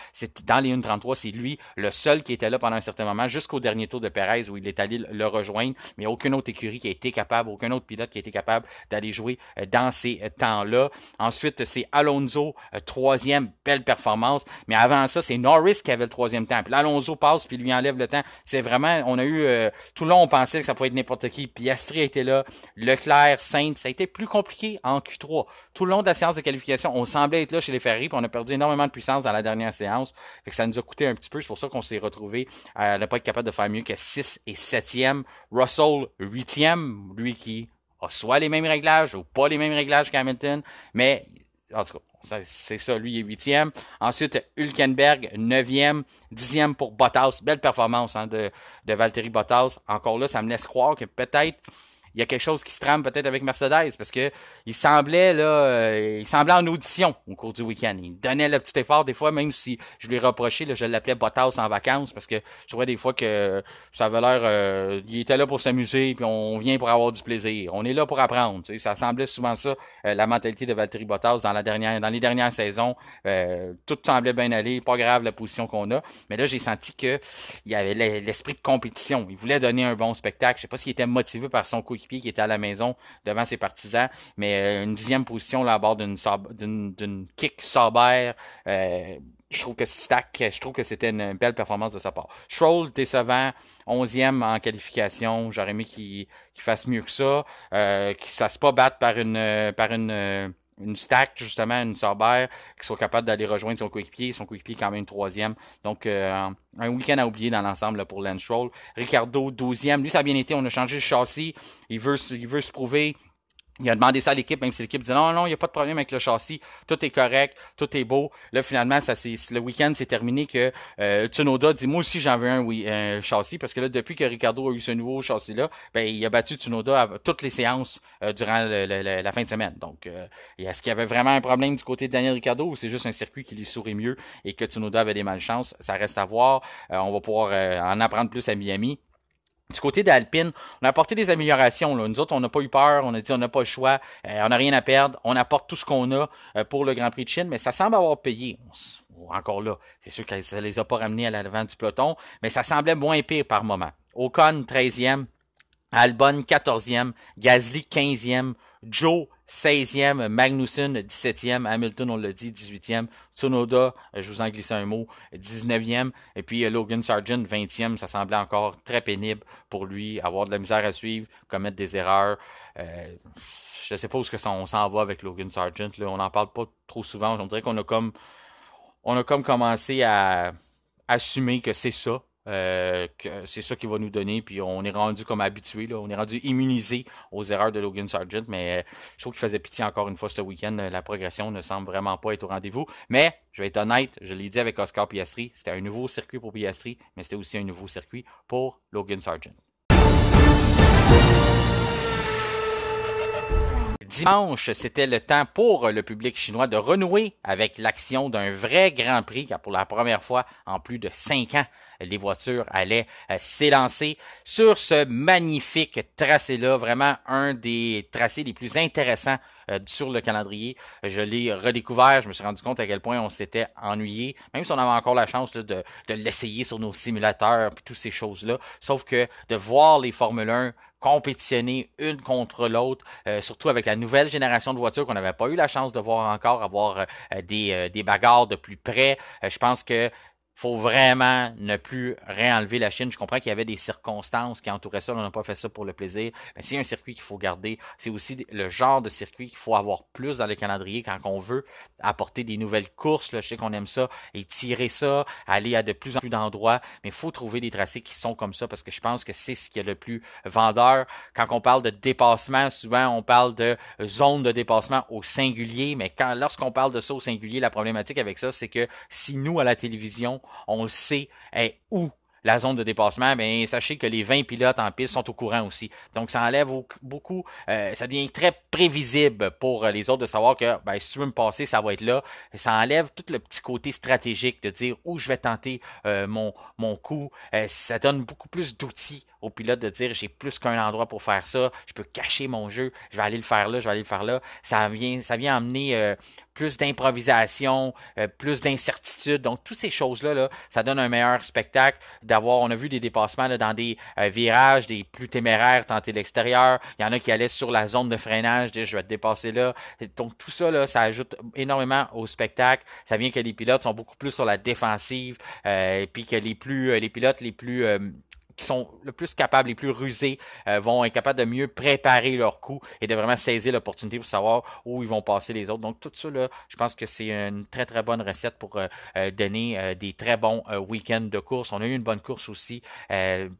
Dans les 1.33, c'est lui le seul qui était là pendant un certain moment, jusqu'au dernier tour de Perez où il est allé le rejoindre. Mais il n'y a aucune autre écurie qui a été capable, aucun autre pilote qui a été capable d'aller jouer dans ces temps-là. Ensuite, c'est Alonso, troisième, belle performance. Mais avant ça, c'est Norris qui avait le troisième temps. Puis là, Alonso passe, puis lui enlève le temps. C'est vraiment, on a eu, tout le long, on pensait que ça pouvait être n'importe qui. Piastri était là, Leclerc, Sainz, ça a été plus compliqué en Q3. Tout le long de la séance de qualification, on semblait être là chez les Ferrari, puis on a perdu énormément de puissance dans la dernière séance. Fait que ça nous a coûté un petit peu. C'est pour ça qu'on s'est retrouvé à ne pas être capable de faire mieux que 6 et 7e. Russell, 8e, lui qui a soit les mêmes réglages ou pas les mêmes réglages qu'Hamilton, mais en tout cas, c'est ça, lui il est 8e. Ensuite, Hülkenberg, 9e, 10e pour Bottas. Belle performance de Valtteri Bottas. Encore là, ça me laisse croire que peut-être il y a quelque chose qui se trame peut-être avec Mercedes parce que il semblait là, il semblait en audition au cours du week-end. Il donnait le petit effort des fois, même si je lui reprochais, là, je l'appelais Bottas en vacances parce que je trouvais des fois que ça avait l'air, il était là pour s'amuser puis on vient pour avoir du plaisir. On est là pour apprendre. Tu sais, ça semblait souvent ça, la mentalité de Valtteri Bottas dans les dernières saisons. Tout semblait bien aller, pas grave la position qu'on a. Mais là, j'ai senti que il y avait l'esprit de compétition. Il voulait donner un bon spectacle. Je sais pas s'il était motivé par son coéquipier qui était à la maison devant ses partisans, mais une 10e position là à bord d'une kick Sauber. Je trouve que je trouve que c'était une belle performance de sa part. Stroll, décevant, 11e en qualification. J'aurais aimé qu'il fasse mieux que ça, qu'il se fasse pas battre par une stack, justement, une Sauber, qui soit capable d'aller rejoindre son coéquipier. Son coéquipier est quand même 3e. Donc, un week-end à oublier dans l'ensemble là, pour Lance Stroll. Ricardo, 12e. Lui, ça a bien été. On a changé le châssis. Il veut se prouver. Il a demandé ça à l'équipe, même si l'équipe disait non, il n'y a pas de problème avec le châssis, tout est correct, tout est beau. Là, finalement, le week-end s'est terminé que Tsunoda dit moi aussi j'en veux un châssis, parce que là, depuis que Ricardo a eu ce nouveau châssis-là, ben il a battu Tsunoda à toutes les séances durant la fin de semaine. Donc, est-ce qu'il y avait vraiment un problème du côté de Daniel Ricciardo ou c'est juste un circuit qui lui sourit mieux et que Tsunoda avait des malchances? Ça reste à voir. On va pouvoir en apprendre plus à Miami. Du côté d'Alpine, on a apporté des améliorations. Là. Nous autres, on n'a pas eu peur. On a dit on n'a pas le choix. On n'a rien à perdre. On apporte tout ce qu'on a pour le Grand Prix de Chine, mais ça semble avoir payé. Encore là, c'est sûr que ça les a pas ramenés à l'avant du peloton, mais ça semblait moins pire par moment. Ocon, 13e. Albon, 14e. Gasly, 15e. Joe, 16e. Magnussen, 17e. Hamilton, on l'a dit, 18e. Tsunoda, je vous en glisse un mot, 19e. Et puis Logan Sargent, 20e. Ça semblait encore très pénible pour lui, avoir de la misère à suivre, commettre des erreurs. Je ne sais pas où on s'en va avec Logan Sargent. Là. On n'en parle pas trop souvent. On dirait qu'on a comme commencé à assumer que c'est ça. Que c'est ça qu'il va nous donner, puis on est rendu comme habitué, là, on est rendu immunisé aux erreurs de Logan Sargent, mais je trouve qu'il faisait pitié encore une fois ce week-end. La progression ne semble vraiment pas être au rendez-vous, mais je vais être honnête, je l'ai dit avec Oscar Piastri, c'était un nouveau circuit pour Piastri, mais c'était aussi un nouveau circuit pour Logan Sargent. Dimanche, c'était le temps pour le public chinois de renouer avec l'action d'un vrai Grand Prix, car pour la première fois en plus de 5 ans, les voitures allaient s'élancer sur ce magnifique tracé-là, vraiment un des tracés les plus intéressants sur le calendrier. Je l'ai redécouvert, je me suis rendu compte à quel point on s'était ennuyé, même si on avait encore la chance là, de l'essayer sur nos simulateurs et toutes ces choses-là, sauf que de voir les Formule 1 compétitionner une contre l'autre, surtout avec la nouvelle génération de voitures qu'on n'avait pas eu la chance de voir encore, avoir des bagarres de plus près. Je pense que faut vraiment ne plus réenlever la Chine. Je comprends qu'il y avait des circonstances qui entouraient ça. On n'a pas fait ça pour le plaisir. Mais c'est un circuit qu'il faut garder. C'est aussi le genre de circuit qu'il faut avoir plus dans le calendrier quand on veut apporter des nouvelles courses. Là, je sais qu'on aime ça et tirer ça, aller à de plus en plus d'endroits. Mais il faut trouver des tracés qui sont comme ça parce que je pense que c'est ce qui est le plus vendeur. Quand on parle de dépassement, souvent on parle de zone de dépassement au singulier. Mais lorsqu'on parle de ça au singulier, la problématique avec ça, c'est que si nous, à la télévision, on le sait où la zone de dépassement, bien, sachez que les 20 pilotes en piste sont au courant aussi. Donc, ça enlève beaucoup, ça devient très prévisible pour les autres de savoir que, ben, si tu veux me passer, ça va être là. Ça enlève tout le petit côté stratégique de dire où je vais tenter mon coup. Ça donne beaucoup plus d'outils aux pilotes de dire j'ai plus qu'un endroit pour faire ça, je peux cacher mon jeu, je vais aller le faire là, je vais aller le faire là. Ça vient amener plus d'improvisation, plus d'incertitude. Donc, toutes ces choses-là, là, ça donne un meilleur spectacle. On a vu des dépassements là, dans des virages, des plus téméraires, tenter l'extérieur. Il y en a qui allaient sur la zone de freinage, dire je vais te dépasser là. Donc, tout ça, là, ça ajoute énormément au spectacle. Ça vient que les pilotes sont beaucoup plus sur la défensive, puis que les pilotes les plus qui sont le plus capables, les plus rusés, vont être capables de mieux préparer leur coup et de vraiment saisir l'opportunité pour savoir où ils vont passer les autres. Donc tout ça, là, je pense que c'est une très très bonne recette pour donner des très bons week-ends de course. On a eu une bonne course aussi,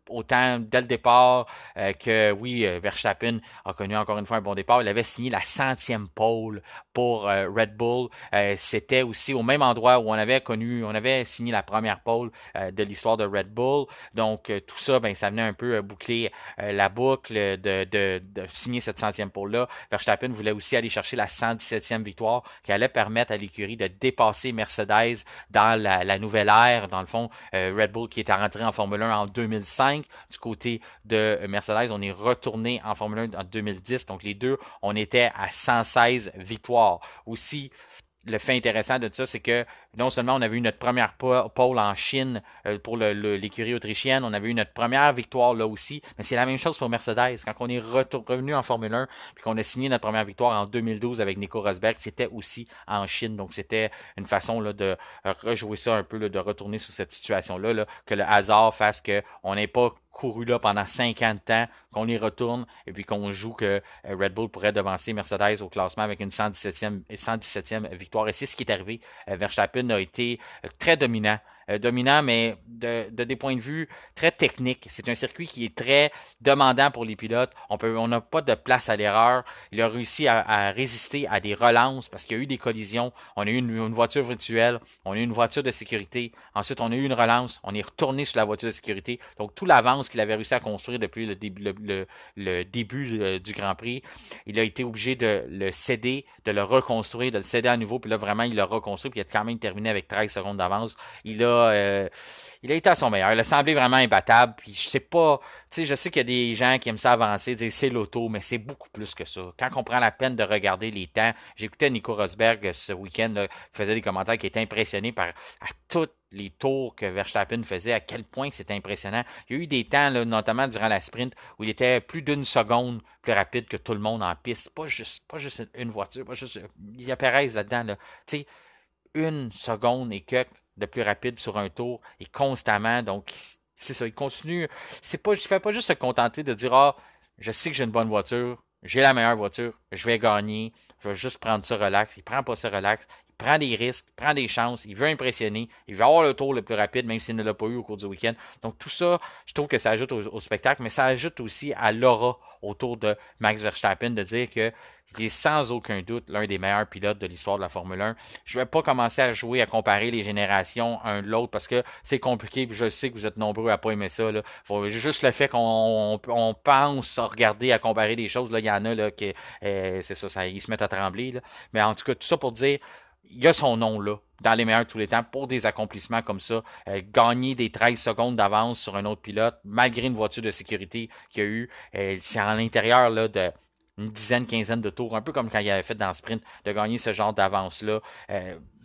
autant dès le départ que oui, Verstappen a connu encore une fois un bon départ. Il avait signé la 100e pole pour Red Bull. C'était aussi au même endroit où on avait signé la première pole de l'histoire de Red Bull. Donc tout ça ça, ben, ça venait un peu boucler la boucle de signer cette centième pole-là. Verstappen voulait aussi aller chercher la 117e victoire qui allait permettre à l'écurie de dépasser Mercedes dans la nouvelle ère. Dans le fond, Red Bull qui était rentré en Formule 1 en 2005. Du côté de Mercedes, on est retourné en Formule 1 en 2010. Donc les deux, on était à 116 victoires. Aussi, le fait intéressant de ça, c'est que non seulement on avait eu notre première pole en Chine pour l'écurie autrichienne, on avait eu notre première victoire là aussi, mais c'est la même chose pour Mercedes. Quand on est revenu en Formule 1 puis qu'on a signé notre première victoire en 2012 avec Nico Rosberg, c'était aussi en Chine. Donc c'était une façon là, de rejouer ça un peu, là, de retourner sur cette situation-là, là, que le hasard fasse qu'on n'ait pas couru là pendant 50 de temps, qu'on y retourne et puis qu'on joue que Red Bull pourrait devancer Mercedes au classement avec une 117e victoire. Et c'est ce qui est arrivé. Verstappen a été très dominant. Dominant, mais de des points de vue très techniques. C'est un circuit qui est très demandant pour les pilotes. On n'a pas de place à l'erreur. Il a réussi à résister à des relances parce qu'il y a eu des collisions. On a eu une voiture virtuelle. On a eu une voiture de sécurité. Ensuite, on a eu une relance. On est retourné sur la voiture de sécurité. Donc, tout l'avance qu'il avait réussi à construire depuis le début du Grand Prix, il a été obligé de le céder, de le reconstruire, de le céder à nouveau. Puis là, vraiment, il l'a reconstruit. Puis il a quand même terminé avec 13 secondes d'avance. Il a été à son meilleur. Il a semblé vraiment imbattable. Puis je sais pas, tu sais, je sais qu'il y a des gens qui aiment ça avancer, dire c'est l'auto, mais c'est beaucoup plus que ça. Quand on prend la peine de regarder les temps, j'écoutais Nico Rosberg ce week-end, là, qui faisait des commentaires qui étaient impressionnés par à toutes les tours que Verstappen faisait, à quel point c'était impressionnant. Il y a eu des temps, là, notamment durant la sprint, où il était plus d'une seconde plus rapide que tout le monde en piste. Pas juste une voiture, pas juste. Il y a Perez là-dedans, là. Tu sais, une seconde et quelques de plus rapide sur un tour et constamment. Donc, c'est ça. Il continue. Il fait pas juste se contenter de dire je sais que j'ai une bonne voiture, j'ai la meilleure voiture, je vais gagner, je vais juste prendre ça relax. Il prend pas ça relax. Il prend des risques, il prend des chances, il veut impressionner, il veut avoir le tour le plus rapide, même s'il ne l'a pas eu au cours du week-end. Donc tout ça, je trouve que ça ajoute au spectacle, mais ça ajoute aussi à l'aura autour de Max Verstappen de dire que il est sans aucun doute l'un des meilleurs pilotes de l'histoire de la Formule 1. Je ne vais pas commencer à jouer, à comparer les générations un de l'autre parce que c'est compliqué. Puis je sais que vous êtes nombreux à pas aimer ça. Là. Juste le fait qu'on pense à regarder, à comparer des choses, là, il y en a là, qui c'est ça, ils se mettent à trembler. Là. Mais en tout cas, tout ça pour dire il y a son nom là, dans les meilleurs de tous les temps, pour des accomplissements comme ça. Gagner des 13 secondes d'avance sur un autre pilote, malgré une voiture de sécurité qu'il y a eu. C'est à l'intérieur là, de une dizaine, quinzaine de tours, un peu comme quand il avait fait dans le sprint, de gagner ce genre d'avance-là.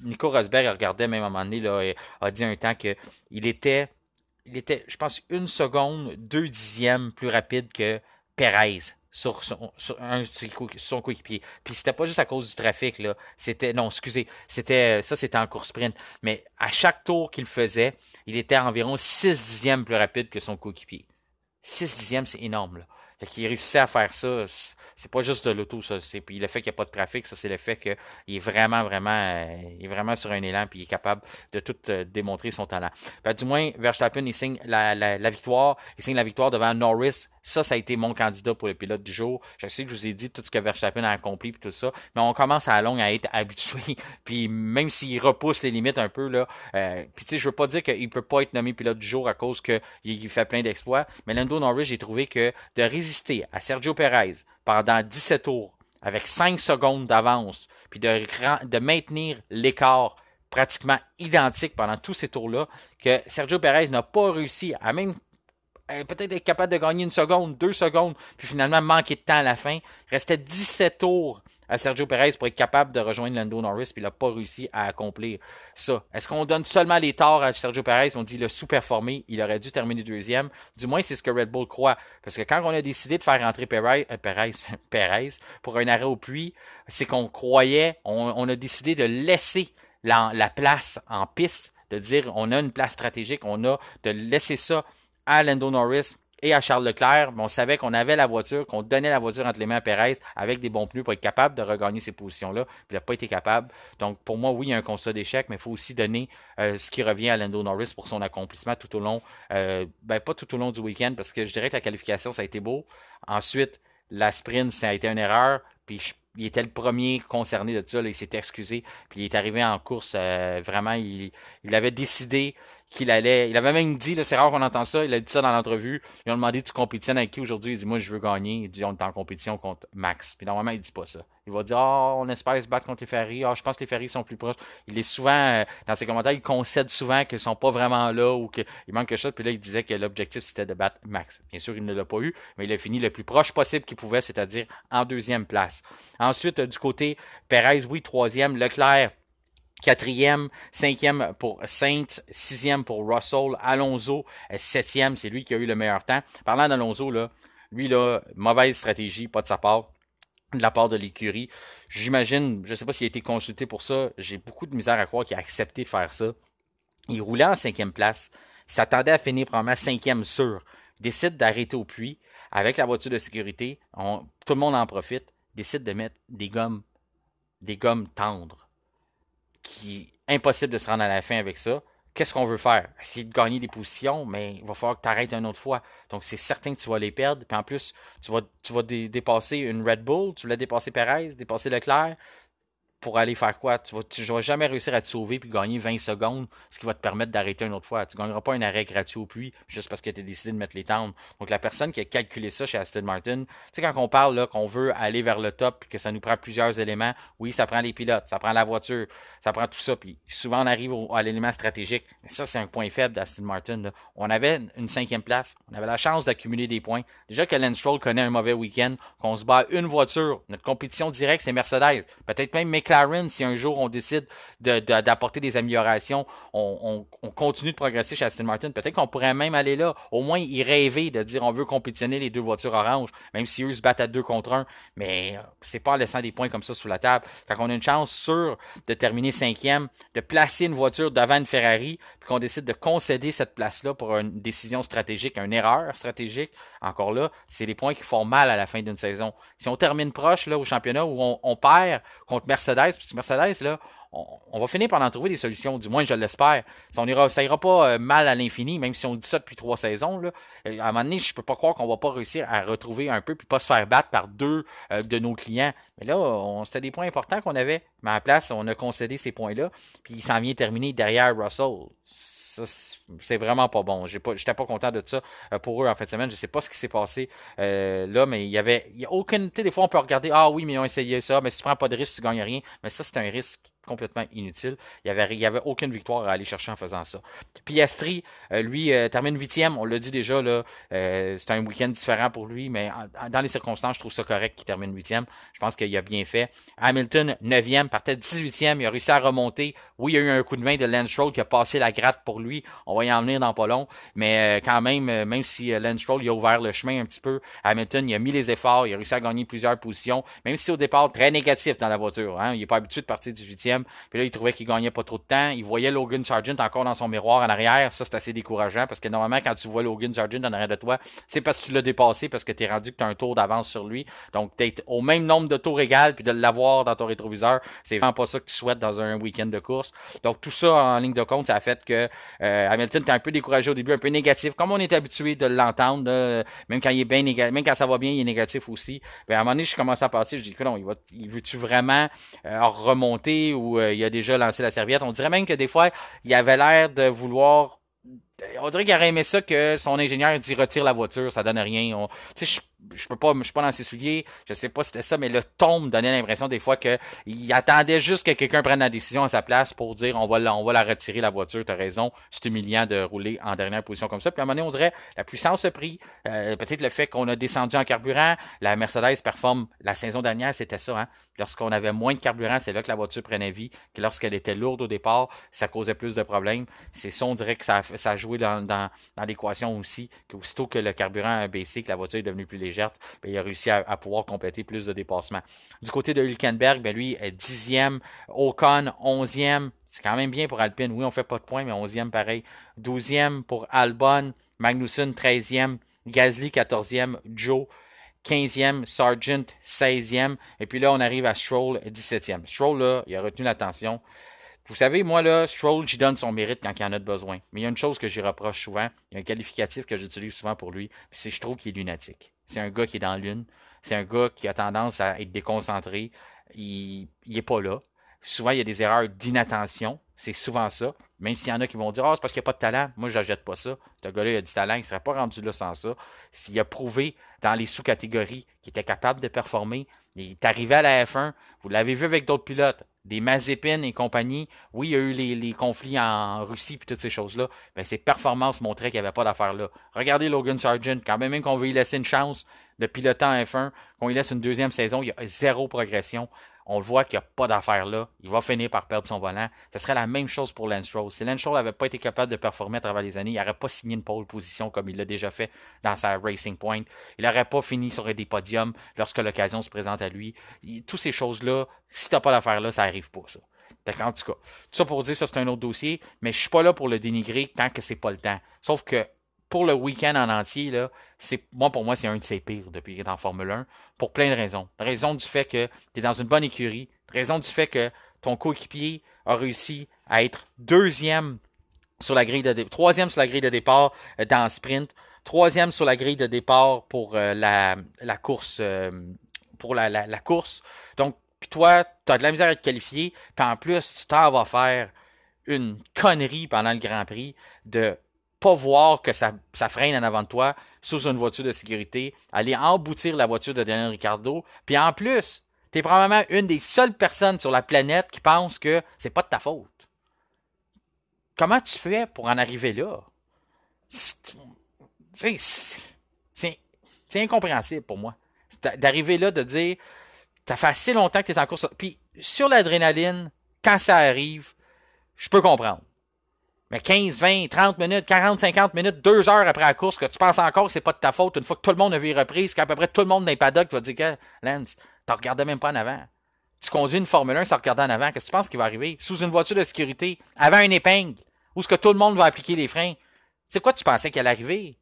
Nico Rosberg regardait même à un moment donné, là, a dit un temps que il était, je pense, une seconde, 2 dixièmes plus rapide que Perez sur son coéquipier. Puis c'était pas juste à cause du trafic, là. Non, excusez, c'était en course sprint. Mais à chaque tour qu'il faisait, il était environ 6 dixièmes plus rapide que son coéquipier. 6 dixièmes, c'est énorme, là. Fait qu'il réussissait à faire ça. C'est pas juste de l'auto, ça. Puis le fait qu'il n'y a pas de trafic, ça, c'est le fait qu'il est il est vraiment sur un élan, puis il est capable de tout démontrer son talent. Du moins, Verstappen, il signe la victoire. Il signe la victoire devant Norris. Ça a été mon candidat pour le pilote du jour. Je sais que je vous ai dit tout ce que Verstappen a accompli puis tout ça, mais on commence à la longue à être habitué. Puis même s'il repousse les limites un peu, là, puis tu sais, je veux pas dire qu'il peut pas être nommé pilote du jour à cause qu'il fait plein d'exploits, mais Lando Norris, j'ai trouvé que de résister à Sergio Perez pendant 17 tours, avec 5 secondes d'avance, puis de maintenir l'écart pratiquement identique pendant tous ces tours-là, que Sergio Perez n'a pas réussi à même peut-être être capable de gagner 1 seconde, 2 secondes, puis finalement manquer de temps à la fin. Il restait 17 tours à Sergio Perez pour être capable de rejoindre Lando Norris, puis il n'a pas réussi à accomplir ça. Est-ce qu'on donne seulement les torts à Sergio Perez? On dit qu'il a sous-performé, il aurait dû terminer deuxième. Du moins, c'est ce que Red Bull croit. Parce que quand on a décidé de faire rentrer Perez pour un arrêt au puits, c'est qu'on croyait, on a décidé de laisser la place en piste, de dire on a une place stratégique, on a de laisser ça à Lando Norris et à Charles Leclerc, mais on savait qu'on avait la voiture, qu'on donnait la voiture entre les mains à Perez avec des bons pneus pour être capable de regagner ces positions-là. Puis il n'a pas été capable. Donc pour moi, oui, il y a un constat d'échec, mais il faut aussi donner ce qui revient à Lando Norris pour son accomplissement tout au long, pas tout au long du week-end, parce que je dirais que la qualification, ça a été beau. Ensuite, la sprint, ça a été une erreur. Puis il était le premier concerné de ça. Là, il s'est excusé. Puis il est arrivé en course. Vraiment, il avait décidé qu'il allait. Il avait même dit, là, c'est rare qu'on entend ça, il a dit ça dans l'entrevue. Ils ont demandé tu compétitionnes avec qui aujourd'hui? Il dit moi je veux gagner. Il dit on est en compétition contre Max. Puis normalement il dit pas ça. Il va dire on espère se battre contre les Ferrari. Je pense que les Ferrari sont plus proches. Il est souvent dans ses commentaires, il concède souvent qu'ils sont pas vraiment là ou qu'il manque quelque chose. Puis là il disait que l'objectif c'était de battre Max. Bien sûr il ne l'a pas eu, mais il a fini le plus proche possible qu'il pouvait, c'est-à-dire en deuxième place. Ensuite du côté Perez, oui, troisième. Leclerc, quatrième, cinquième pour Saints, sixième pour Russell, Alonso, septième, c'est lui qui a eu le meilleur temps. Parlant d'Alonso, là, lui, là, mauvaise stratégie, pas de sa part, de la part de l'écurie. J'imagine, je sais pas s'il a été consulté pour ça, j'ai beaucoup de misère à croire qu'il a accepté de faire ça. Il roulait en cinquième place, s'attendait à finir probablement cinquième sûr. Il décide d'arrêter au puits avec la voiture de sécurité, tout le monde en profite, décide de mettre des gommes tendres qui est impossible de se rendre à la fin avec ça. Qu'est-ce qu'on veut faire? Essayer de gagner des positions, mais il va falloir que tu arrêtes une autre fois. Donc, c'est certain que tu vas les perdre. Puis en plus, tu vas dépasser une Red Bull, tu voulais dépasser Perez, dépasser Leclerc. Pour aller faire quoi? Tu vas jamais réussir à te sauver puis gagner 20 secondes, ce qui va te permettre d'arrêter une autre fois. Tu ne gagneras pas un arrêt gratuit au puits juste parce que tu as décidé de mettre les tendres. Donc, la personne qui a calculé ça chez Aston Martin, tu sais, quand on parle là, qu'on veut aller vers le top et que ça nous prend plusieurs éléments, oui, ça prend les pilotes, ça prend la voiture, ça prend tout ça. Puis souvent, on arrive à l'élément stratégique. Mais ça, c'est un point faible d'Aston Martin. Là. On avait une cinquième place. On avait la chance d'accumuler des points. Déjà que Lance Stroll connaît un mauvais week-end, qu'on se bat une voiture. Notre compétition directe, c'est Mercedes. Peut-être même McLaren, si un jour on décide d'apporter des améliorations, on continue de progresser chez Aston Martin. Peut-être qu'on pourrait même aller là. Au moins, y rêver de dire on veut compétitionner les deux voitures oranges, même si eux se battent à 2 contre 1. Mais c'est pas en laissant des points comme ça sous la table. Quand on a une chance sûre de terminer cinquième, de placer une voiture devant une Ferrari, puis qu'on décide de concéder cette place-là pour une décision stratégique, une erreur stratégique, encore là, c'est les points qui font mal à la fin d'une saison. Si on termine proche là au championnat où on perd contre Mercedes, puis Mercedes, là, on va finir par en trouver des solutions, du moins je l'espère. Ça ira pas mal à l'infini, même si on dit ça depuis 3 saisons. Là. À un moment donné, je peux pas croire qu'on va pas réussir à retrouver un peu puis pas se faire battre par deux de nos clients. Mais là, c'était des points importants qu'on avait. Mais à la place, on a concédé ces points-là, puis il s'en vient terminer derrière Russell. Ça, c'est vraiment pas bon. J'étais pas content de ça pour eux en fin de semaine. Je sais pas ce qui s'est passé là, mais il y a aucune. Tu sais, des fois on peut regarder, ah oui, mais ils ont essayé ça, mais si tu prends pas de risque, tu gagnes rien. Mais ça, c'est un risque complètement inutile. Il y avait aucune victoire à aller chercher en faisant ça. Piastri, lui, termine huitième. On l'a dit déjà, là, c'est un week-end différent pour lui, mais dans les circonstances, je trouve ça correct qu'il termine huitième. Je pense qu'il a bien fait. Hamilton, neuvième, partait 18e. Il a réussi à remonter. Oui, il y a eu un coup de main de Lance Stroll qui a passé la gratte pour lui. On va y en venir dans pas long. Mais quand même, même si Lance Stroll il a ouvert le chemin un petit peu, Hamilton, il a mis les efforts. Il a réussi à gagner plusieurs positions. Même si au départ, très négatif dans la voiture. Hein? Il n'est pas habitué de partir 18e. Puis là, il trouvait qu'il gagnait pas trop de temps. Il voyait Logan Sargent encore dans son miroir en arrière. Ça, c'est assez décourageant parce que normalement, quand tu vois Logan Sargent en arrière de toi, c'est parce que tu l'as dépassé, parce que tu es rendu que tu as un tour d'avance sur lui. Donc, d'être au même nombre de tours égal puis de l'avoir dans ton rétroviseur, c'est vraiment pas ça que tu souhaites dans un week-end de course. Donc, tout ça en ligne de compte, ça a fait que Hamilton était un peu découragé au début, un peu négatif, comme on est habitué de l'entendre. Même quand il est bien négatif, même quand ça va bien, il est négatif aussi. Mais à un moment donné, je commence à passer, je dis que non, il veut-tu vraiment remonter ou il a déjà lancé la serviette? On dirait même que des fois, il avait l'air de vouloir. On dirait qu'il aurait aimé ça que son ingénieur dit retire la voiture, ça donne rien. Tu sais, je suis pas dans ses souliers, je sais pas si c'était ça, mais le ton me donnait l'impression des fois qu'il attendait juste que quelqu'un prenne la décision à sa place pour dire on va la retirer la voiture, t'as raison, c'est humiliant de rouler en dernière position comme ça. Puis à un moment donné, on dirait la puissance a pris, peut-être le fait qu'on a descendu en carburant, la Mercedes performe, la saison dernière c'était ça, hein. Lorsqu'on avait moins de carburant, c'est là que la voiture prenait vie, que lorsqu'elle était lourde au départ, ça causait plus de problèmes. C'est ça, on dirait que ça a joué dans l'équation aussi, qu'aussitôt que le carburant a baissé, que la voiture est devenue plus légère, ben, il a réussi à pouvoir compléter plus de dépassements. Du côté de Hülkenberg, ben lui est 10e, Ocon 11e, c'est quand même bien pour Alpine. Oui, on fait pas de points, mais 11e pareil. 12e pour Albon, Magnussen 13e, Gasly 14e, Joe 15e, Sargent 16e, et puis là on arrive à Stroll 17e. Stroll là, il a retenu l'attention. Vous savez, moi, là, Stroll, j'y donne son mérite quand il y en a de besoin. Mais il y a une chose que j'y reproche souvent. Il y a un qualificatif que j'utilise souvent pour lui. Puis c'est je trouve qu'il est lunatique. C'est un gars qui est dans l'une. C'est un gars qui a tendance à être déconcentré. Il est pas là. Souvent, il y a des erreurs d'inattention. C'est souvent ça. Même s'il y en a qui vont dire, ah, c'est parce qu'il n'y a pas de talent. Moi, je n'achète pas ça. Ce gars-là, il a du talent. Il ne serait pas rendu là sans ça. S'il a prouvé dans les sous-catégories qu'il était capable de performer, il est arrivé à la F1. Vous l'avez vu avec d'autres pilotes. Des Mazepin et compagnie. Oui, il y a eu les conflits en Russie et toutes ces choses-là. Mais ses performances montraient qu'il n'y avait pas d'affaire là. Regardez Logan Sargent. Quand même qu'on veut lui laisser une chance de piloter en F1, qu'on lui laisse une deuxième saison, il y a zéro progression. On le voit qu'il n'y a pas d'affaire là. Il va finir par perdre son volant. Ce serait la même chose pour Lance Stroll. Si Lance Stroll n'avait pas été capable de performer à travers les années, il n'aurait pas signé une pole position comme il l'a déjà fait dans sa Racing Point. Il n'aurait pas fini sur des podiums lorsque l'occasion se présente à lui. Toutes ces choses-là, si tu n'as pas d'affaire là, ça n'arrive pas, ça. En tout cas, tout ça pour dire ça, c'est un autre dossier, mais je suis pas là pour le dénigrer tant que c'est pas le temps. Sauf que pour le week-end en entier, là, pour moi, c'est un de ses pires depuis qu'il est en Formule 1, pour plein de raisons. Raison du fait que tu es dans une bonne écurie, raison du fait que ton coéquipier a réussi à être troisième sur la grille de départ dans le sprint, troisième sur la grille de départ pour la course, course. Donc, puis toi, tu as de la misère à être qualifié, puis en plus, tu t'en vas faire une connerie pendant le Grand Prix de pas voir que ça freine en avant de toi sous une voiture de sécurité, aller emboutir la voiture de Daniel Ricciardo, puis en plus, t'es probablement une des seules personnes sur la planète qui pense que c'est pas de ta faute. Comment tu fais pour en arriver là? C'est incompréhensible pour moi. D'arriver là, de dire, ça fait assez longtemps que t'es en course. Puis sur l'adrénaline, quand ça arrive, je peux comprendre. Mais 15, 20, 30 minutes, 40, 50 minutes, 2 heures après la course, que tu penses encore que c'est pas de ta faute, une fois que tout le monde a vu les reprises, qu'à peu près tout le monde dans les paddocks va dire que Lance, t'en regardais même pas en avant. Tu conduis une Formule 1 sans regarder en avant, qu'est-ce que tu penses qui va arriver? Sous une voiture de sécurité, avant une épingle, où est-ce que tout le monde va appliquer les freins? C'est quoi tu pensais qu'il allait arriver?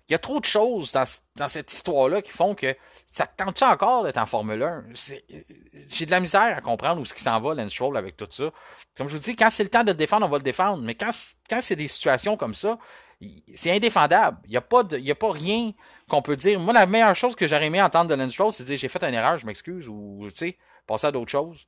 Il y a trop de choses dans cette histoire-là qui font que ça te tente-tu encore d'être en Formule 1? J'ai de la misère à comprendre où est-ce qu'il s'en va, Lance Stroll, avec tout ça. Comme je vous dis, quand c'est le temps de le défendre, on va le défendre. Mais quand c'est des situations comme ça, c'est indéfendable. Il n'y a pas rien qu'on peut dire. Moi, la meilleure chose que j'aurais aimé entendre de Lance Stroll, c'est de dire j'ai fait une erreur, je m'excuse, ou tu sais, passer à d'autres choses.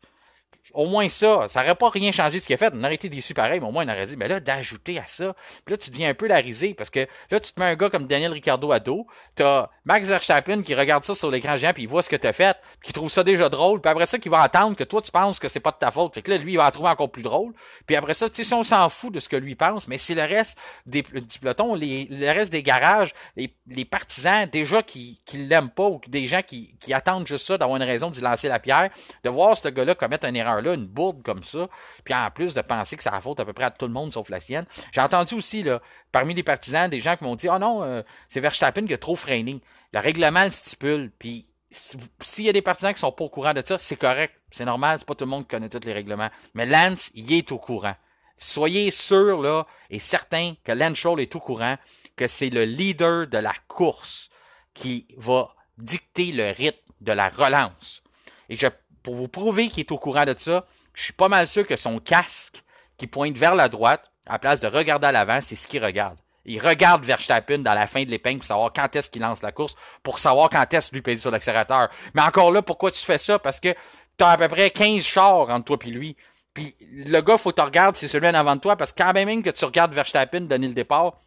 Au moins ça n'aurait pas rien changé de ce qu'il a fait. On aurait été déçus pareil, mais au moins on aurait dit, mais là, d'ajouter à ça, puis là, tu deviens un peu la risée, parce que là, tu te mets un gars comme Daniel Ricciardo à dos, t'as Max Verstappen qui regarde ça sur l'écran géant, puis il voit ce que t'as fait, qui trouve ça déjà drôle, puis après ça, qui va entendre que toi, tu penses que c'est pas de ta faute. Fait que là, lui, il va la trouver encore plus drôle. Puis après ça, tu sais, si on s'en fout de ce que lui pense, mais c'est le reste du peloton, le reste des garages, les partisans, déjà qui l'aiment pas, ou des gens qui attendent juste ça, d'avoir une raison d'y lancer la pierre, de voir ce gars-là commettre une erreur là, une bourde comme ça, puis en plus de penser que c'est la faute à peu près à tout le monde sauf la sienne. J'ai entendu aussi, là, parmi les partisans, des gens qui m'ont dit « Ah non, c'est Verstappen qui a trop freiné. » Le règlement le stipule, puis s'il y a des partisans qui sont pas au courant de ça, c'est correct, c'est normal, c'est pas tout le monde qui connaît tous les règlements. Mais Lance, il est au courant. Soyez sûr, là, et certain que Lance Stroll est au courant que c'est le leader de la course qui va dicter le rythme de la relance. Et pour vous prouver qu'il est au courant de ça, je suis pas mal sûr que son casque qui pointe vers la droite, à la place de regarder à l'avant, c'est ce qu'il regarde. Il regarde Verstappen dans la fin de l'épingle pour savoir quand est-ce qu'il lance la course, pour savoir quand est-ce qu'il lui pèse sur l'accélérateur. Mais encore là, pourquoi tu fais ça? Parce que t'as à peu près 15 chars entre toi et lui. Puis le gars, faut que tu regardes, c'est celui en avant de toi, parce que quand même que tu regardes Verstappen donner le départ,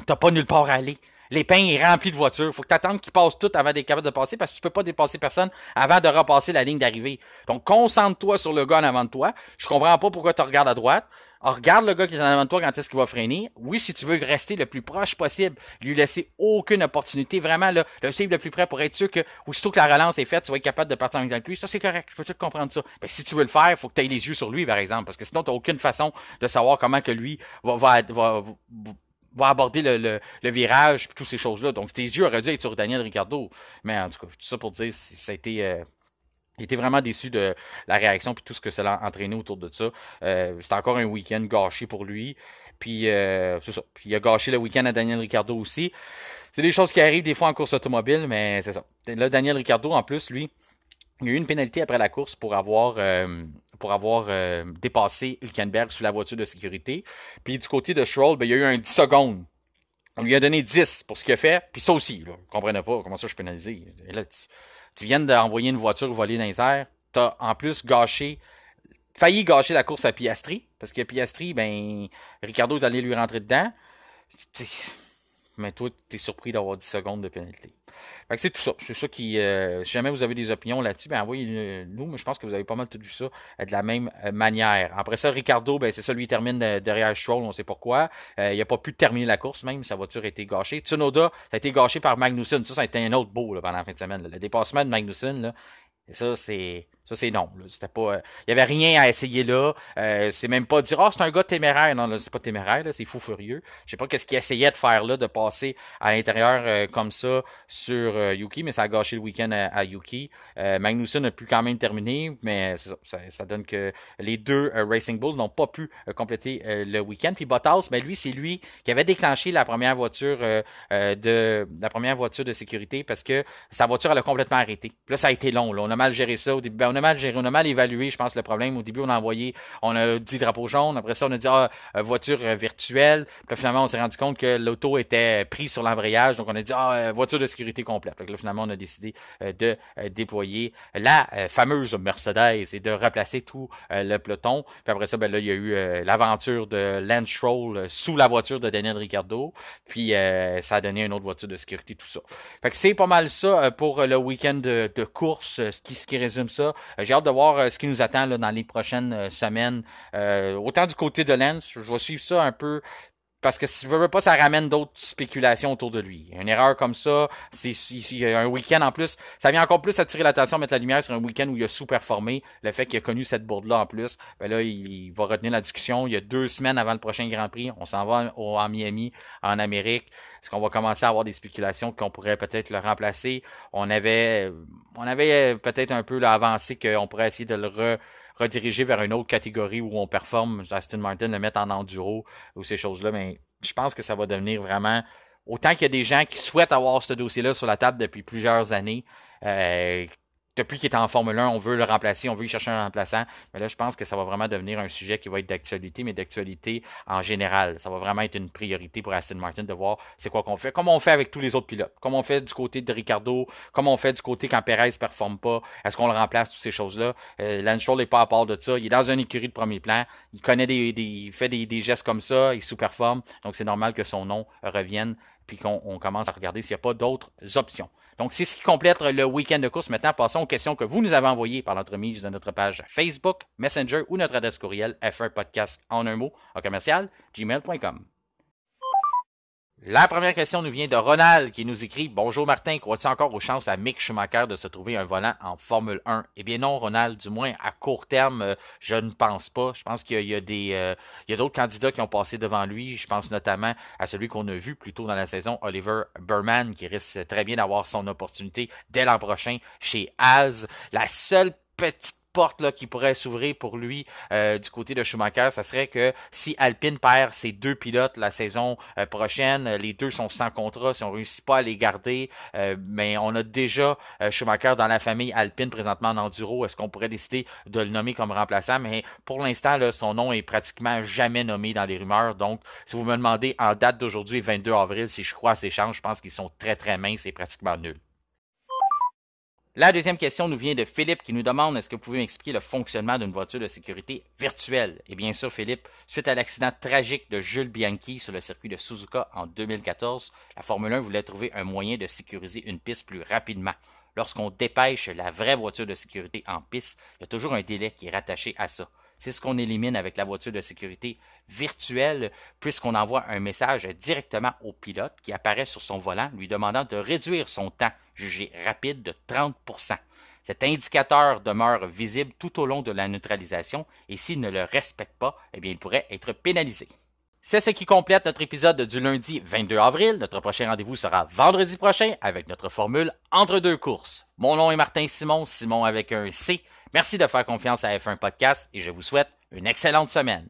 t'as pas nulle part à aller. L'épingle est rempli de voitures. Faut que tu attendes qu'ils passent tout avant d'être capable de passer parce que tu peux pas dépasser personne avant de repasser la ligne d'arrivée. Donc, concentre-toi sur le gars en avant de toi. Je comprends pas pourquoi tu regardes à droite. Alors, regarde le gars qui est en avant de toi quand est-ce qu'il va freiner. Oui, si tu veux rester le plus proche possible, lui laisser aucune opportunité, vraiment là, le suivre le plus près pour être sûr que aussitôt que la relance est faite, tu vas être capable de partir en même temps que lui. Ça, c'est correct. Je peux tout comprendre ça. Mais si tu veux le faire, il faut que tu aies les yeux sur lui, par exemple, parce que sinon, tu n'as aucune façon de savoir comment que lui va aborder le virage et toutes ces choses-là. Donc, tes yeux auraient dû être sur Daniel Ricciardo. Mais en tout cas, tout ça pour dire, ça a été... il était vraiment déçu de la réaction puis tout ce que ça a entraîné autour de ça. C'était encore un week-end gâché pour lui. Puis, c'est ça. Puis, il a gâché le week-end à Daniel Ricciardo aussi. C'est des choses qui arrivent des fois en course automobile, mais c'est ça. Là, Daniel Ricciardo, en plus, lui, il y a eu une pénalité après la course pour avoir dépassé Hülkenberg sous la voiture de sécurité. Puis du côté de Stroll, ben, il y a eu un 10 secondes. On lui a donné 10 pour ce qu'il a fait. Puis ça aussi, là, je comprenais pas comment ça je suis pénalisé. Et là, tu viens d'envoyer une voiture volée dans les airs. t'as en plus failli gâcher la course à Piastri, parce que Piastri, ben, Ricardo est allé lui rentrer dedans. Mais toi, t'es surpris d'avoir 10 secondes de pénalité. Fait que c'est tout ça. C'est ça qui. Si jamais vous avez des opinions là-dessus, ben envoyez-nous. Mais je pense que vous avez pas mal tout vu ça de la même manière. Après ça, Ricardo, ben c'est ça, lui il termine derrière Stroll, on sait pourquoi. Il a pas pu terminer la course même, sa voiture a été gâchée. Tsunoda, ça a été gâché par Magnussen. Ça a été un autre beau là, pendant la fin de semaine. Là. Le dépassement de Magnussen, là, et ça, c'est non. Là. C'était pas. Il y avait rien à essayer là. C'est même pas dire c'est un gars téméraire. Non, là, c'est pas téméraire, là, c'est fou furieux. Je sais pas qu'est-ce qu'il essayait de faire là, de passer à l'intérieur comme ça sur Yuki, mais ça a gâché le week-end à Yuki. Magnussen a pu quand même terminer, mais ça donne que les deux Racing Bulls n'ont pas pu compléter le week-end. Puis Bottas, ben lui, c'est lui qui avait déclenché la première voiture de sécurité parce que sa voiture elle a complètement arrêté. Puis là, ça a été long. Là. On a mal géré ça au début. Ben, on a mal évalué, je pense, le problème. Au début, on a dit drapeau jaune. Après ça, on a dit voiture virtuelle. Puis là, finalement, on s'est rendu compte que l'auto était prise sur l'embrayage. Donc, on a dit voiture de sécurité complète. Donc là, finalement, on a décidé de déployer la fameuse Mercedes et de replacer tout le peloton. Puis après ça, ben là, il y a eu l'aventure de Lance Stroll sous la voiture de Daniel Ricciardo. Puis ça a donné une autre voiture de sécurité, tout ça. Fait que c'est pas mal ça pour le week-end de course, ce qui résume ça. J'ai hâte de voir ce qui nous attend là, dans les prochaines semaines. Autant du côté de Lance, je vais suivre ça un peu parce que si je veux pas, ça ramène d'autres spéculations autour de lui. Une erreur comme ça, c'est un week-end en plus, ça vient encore plus attirer l'attention, mettre la lumière sur un week-end où il a sous-performé. Le fait qu'il a connu cette bourde-là en plus, ben là, il va retenir la discussion. Il y a 2 semaines avant le prochain Grand Prix, on s'en va en Miami, en Amérique. Est-ce qu'on va commencer à avoir des spéculations qu'on pourrait peut-être le remplacer? On avait peut-être un peu là, avancé qu'on pourrait essayer de le rediriger vers une autre catégorie où on performe, Aston Martin, le mettre en enduro ou ces choses-là, mais je pense que ça va devenir vraiment... Autant qu'il y a des gens qui souhaitent avoir ce dossier-là sur la table depuis plusieurs années, depuis qu'il est en Formule 1, on veut le remplacer, on veut y chercher un remplaçant. Mais là, je pense que ça va vraiment devenir un sujet qui va être d'actualité, mais d'actualité en général. Ça va vraiment être une priorité pour Aston Martin de voir c'est quoi qu'on fait. Comme on fait avec tous les autres pilotes. Comme on fait du côté de Ricardo, comme on fait du côté quand Perez ne performe pas. Est-ce qu'on le remplace, toutes ces choses-là? Lance Stroll n'est pas à part de ça. Il est dans une écurie de premier plan. Il connaît il fait des gestes comme ça. Il sous-performe. Donc, c'est normal que son nom revienne puis qu'on commence à regarder s'il n'y a pas d'autres options. Donc, c'est ce qui complète le week-end de course. Maintenant, passons aux questions que vous nous avez envoyées par l'entremise de notre page Facebook, Messenger ou notre adresse courriel f1podcast en un mot en commercial gmail.com. La première question nous vient de Ronald qui nous écrit « Bonjour Martin, crois-tu encore aux chances à Mick Schumacher de se trouver un volant en Formule 1? » Eh bien non, Ronald, du moins à court terme, je ne pense pas. Je pense qu'il y a d'autres candidats qui ont passé devant lui. Je pense notamment à celui qu'on a vu plus tôt dans la saison, Oliver Burman, qui risque très bien d'avoir son opportunité dès l'an prochain chez Haas. La seule petite porte là, qui pourrait s'ouvrir pour lui du côté de Schumacher, ça serait que si Alpine perd ses 2 pilotes la saison prochaine, les 2 sont sans contrat, si on ne réussit pas à les garder, mais on a déjà Schumacher dans la famille Alpine présentement en enduro, est-ce qu'on pourrait décider de le nommer comme remplaçant? Mais pour l'instant, là, son nom est pratiquement jamais nommé dans les rumeurs, donc si vous me demandez en date d'aujourd'hui, 22 avril, si je crois à ces chances, je pense qu'ils sont très très minces et pratiquement nuls. La deuxième question nous vient de Philippe qui nous demande est-ce que vous pouvez m'expliquer le fonctionnement d'une voiture de sécurité virtuelle? Et bien sûr, Philippe, suite à l'accident tragique de Jules Bianchi sur le circuit de Suzuka en 2014, la Formule 1 voulait trouver un moyen de sécuriser une piste plus rapidement. Lorsqu'on dépêche la vraie voiture de sécurité en piste, il y a toujours un délai qui est rattaché à ça. C'est ce qu'on élimine avec la voiture de sécurité virtuelle, puisqu'on envoie un message directement au pilote qui apparaît sur son volant, lui demandant de réduire son temps jugé rapide de 30%. Cet indicateur demeure visible tout au long de la neutralisation et s'il ne le respecte pas, eh bien, il pourrait être pénalisé. C'est ce qui complète notre épisode du lundi 22 avril. Notre prochain rendez-vous sera vendredi prochain avec notre formule entre deux courses. Mon nom est Martin Simon, Simon avec un C. Merci de faire confiance à F1 Podcast et je vous souhaite une excellente semaine.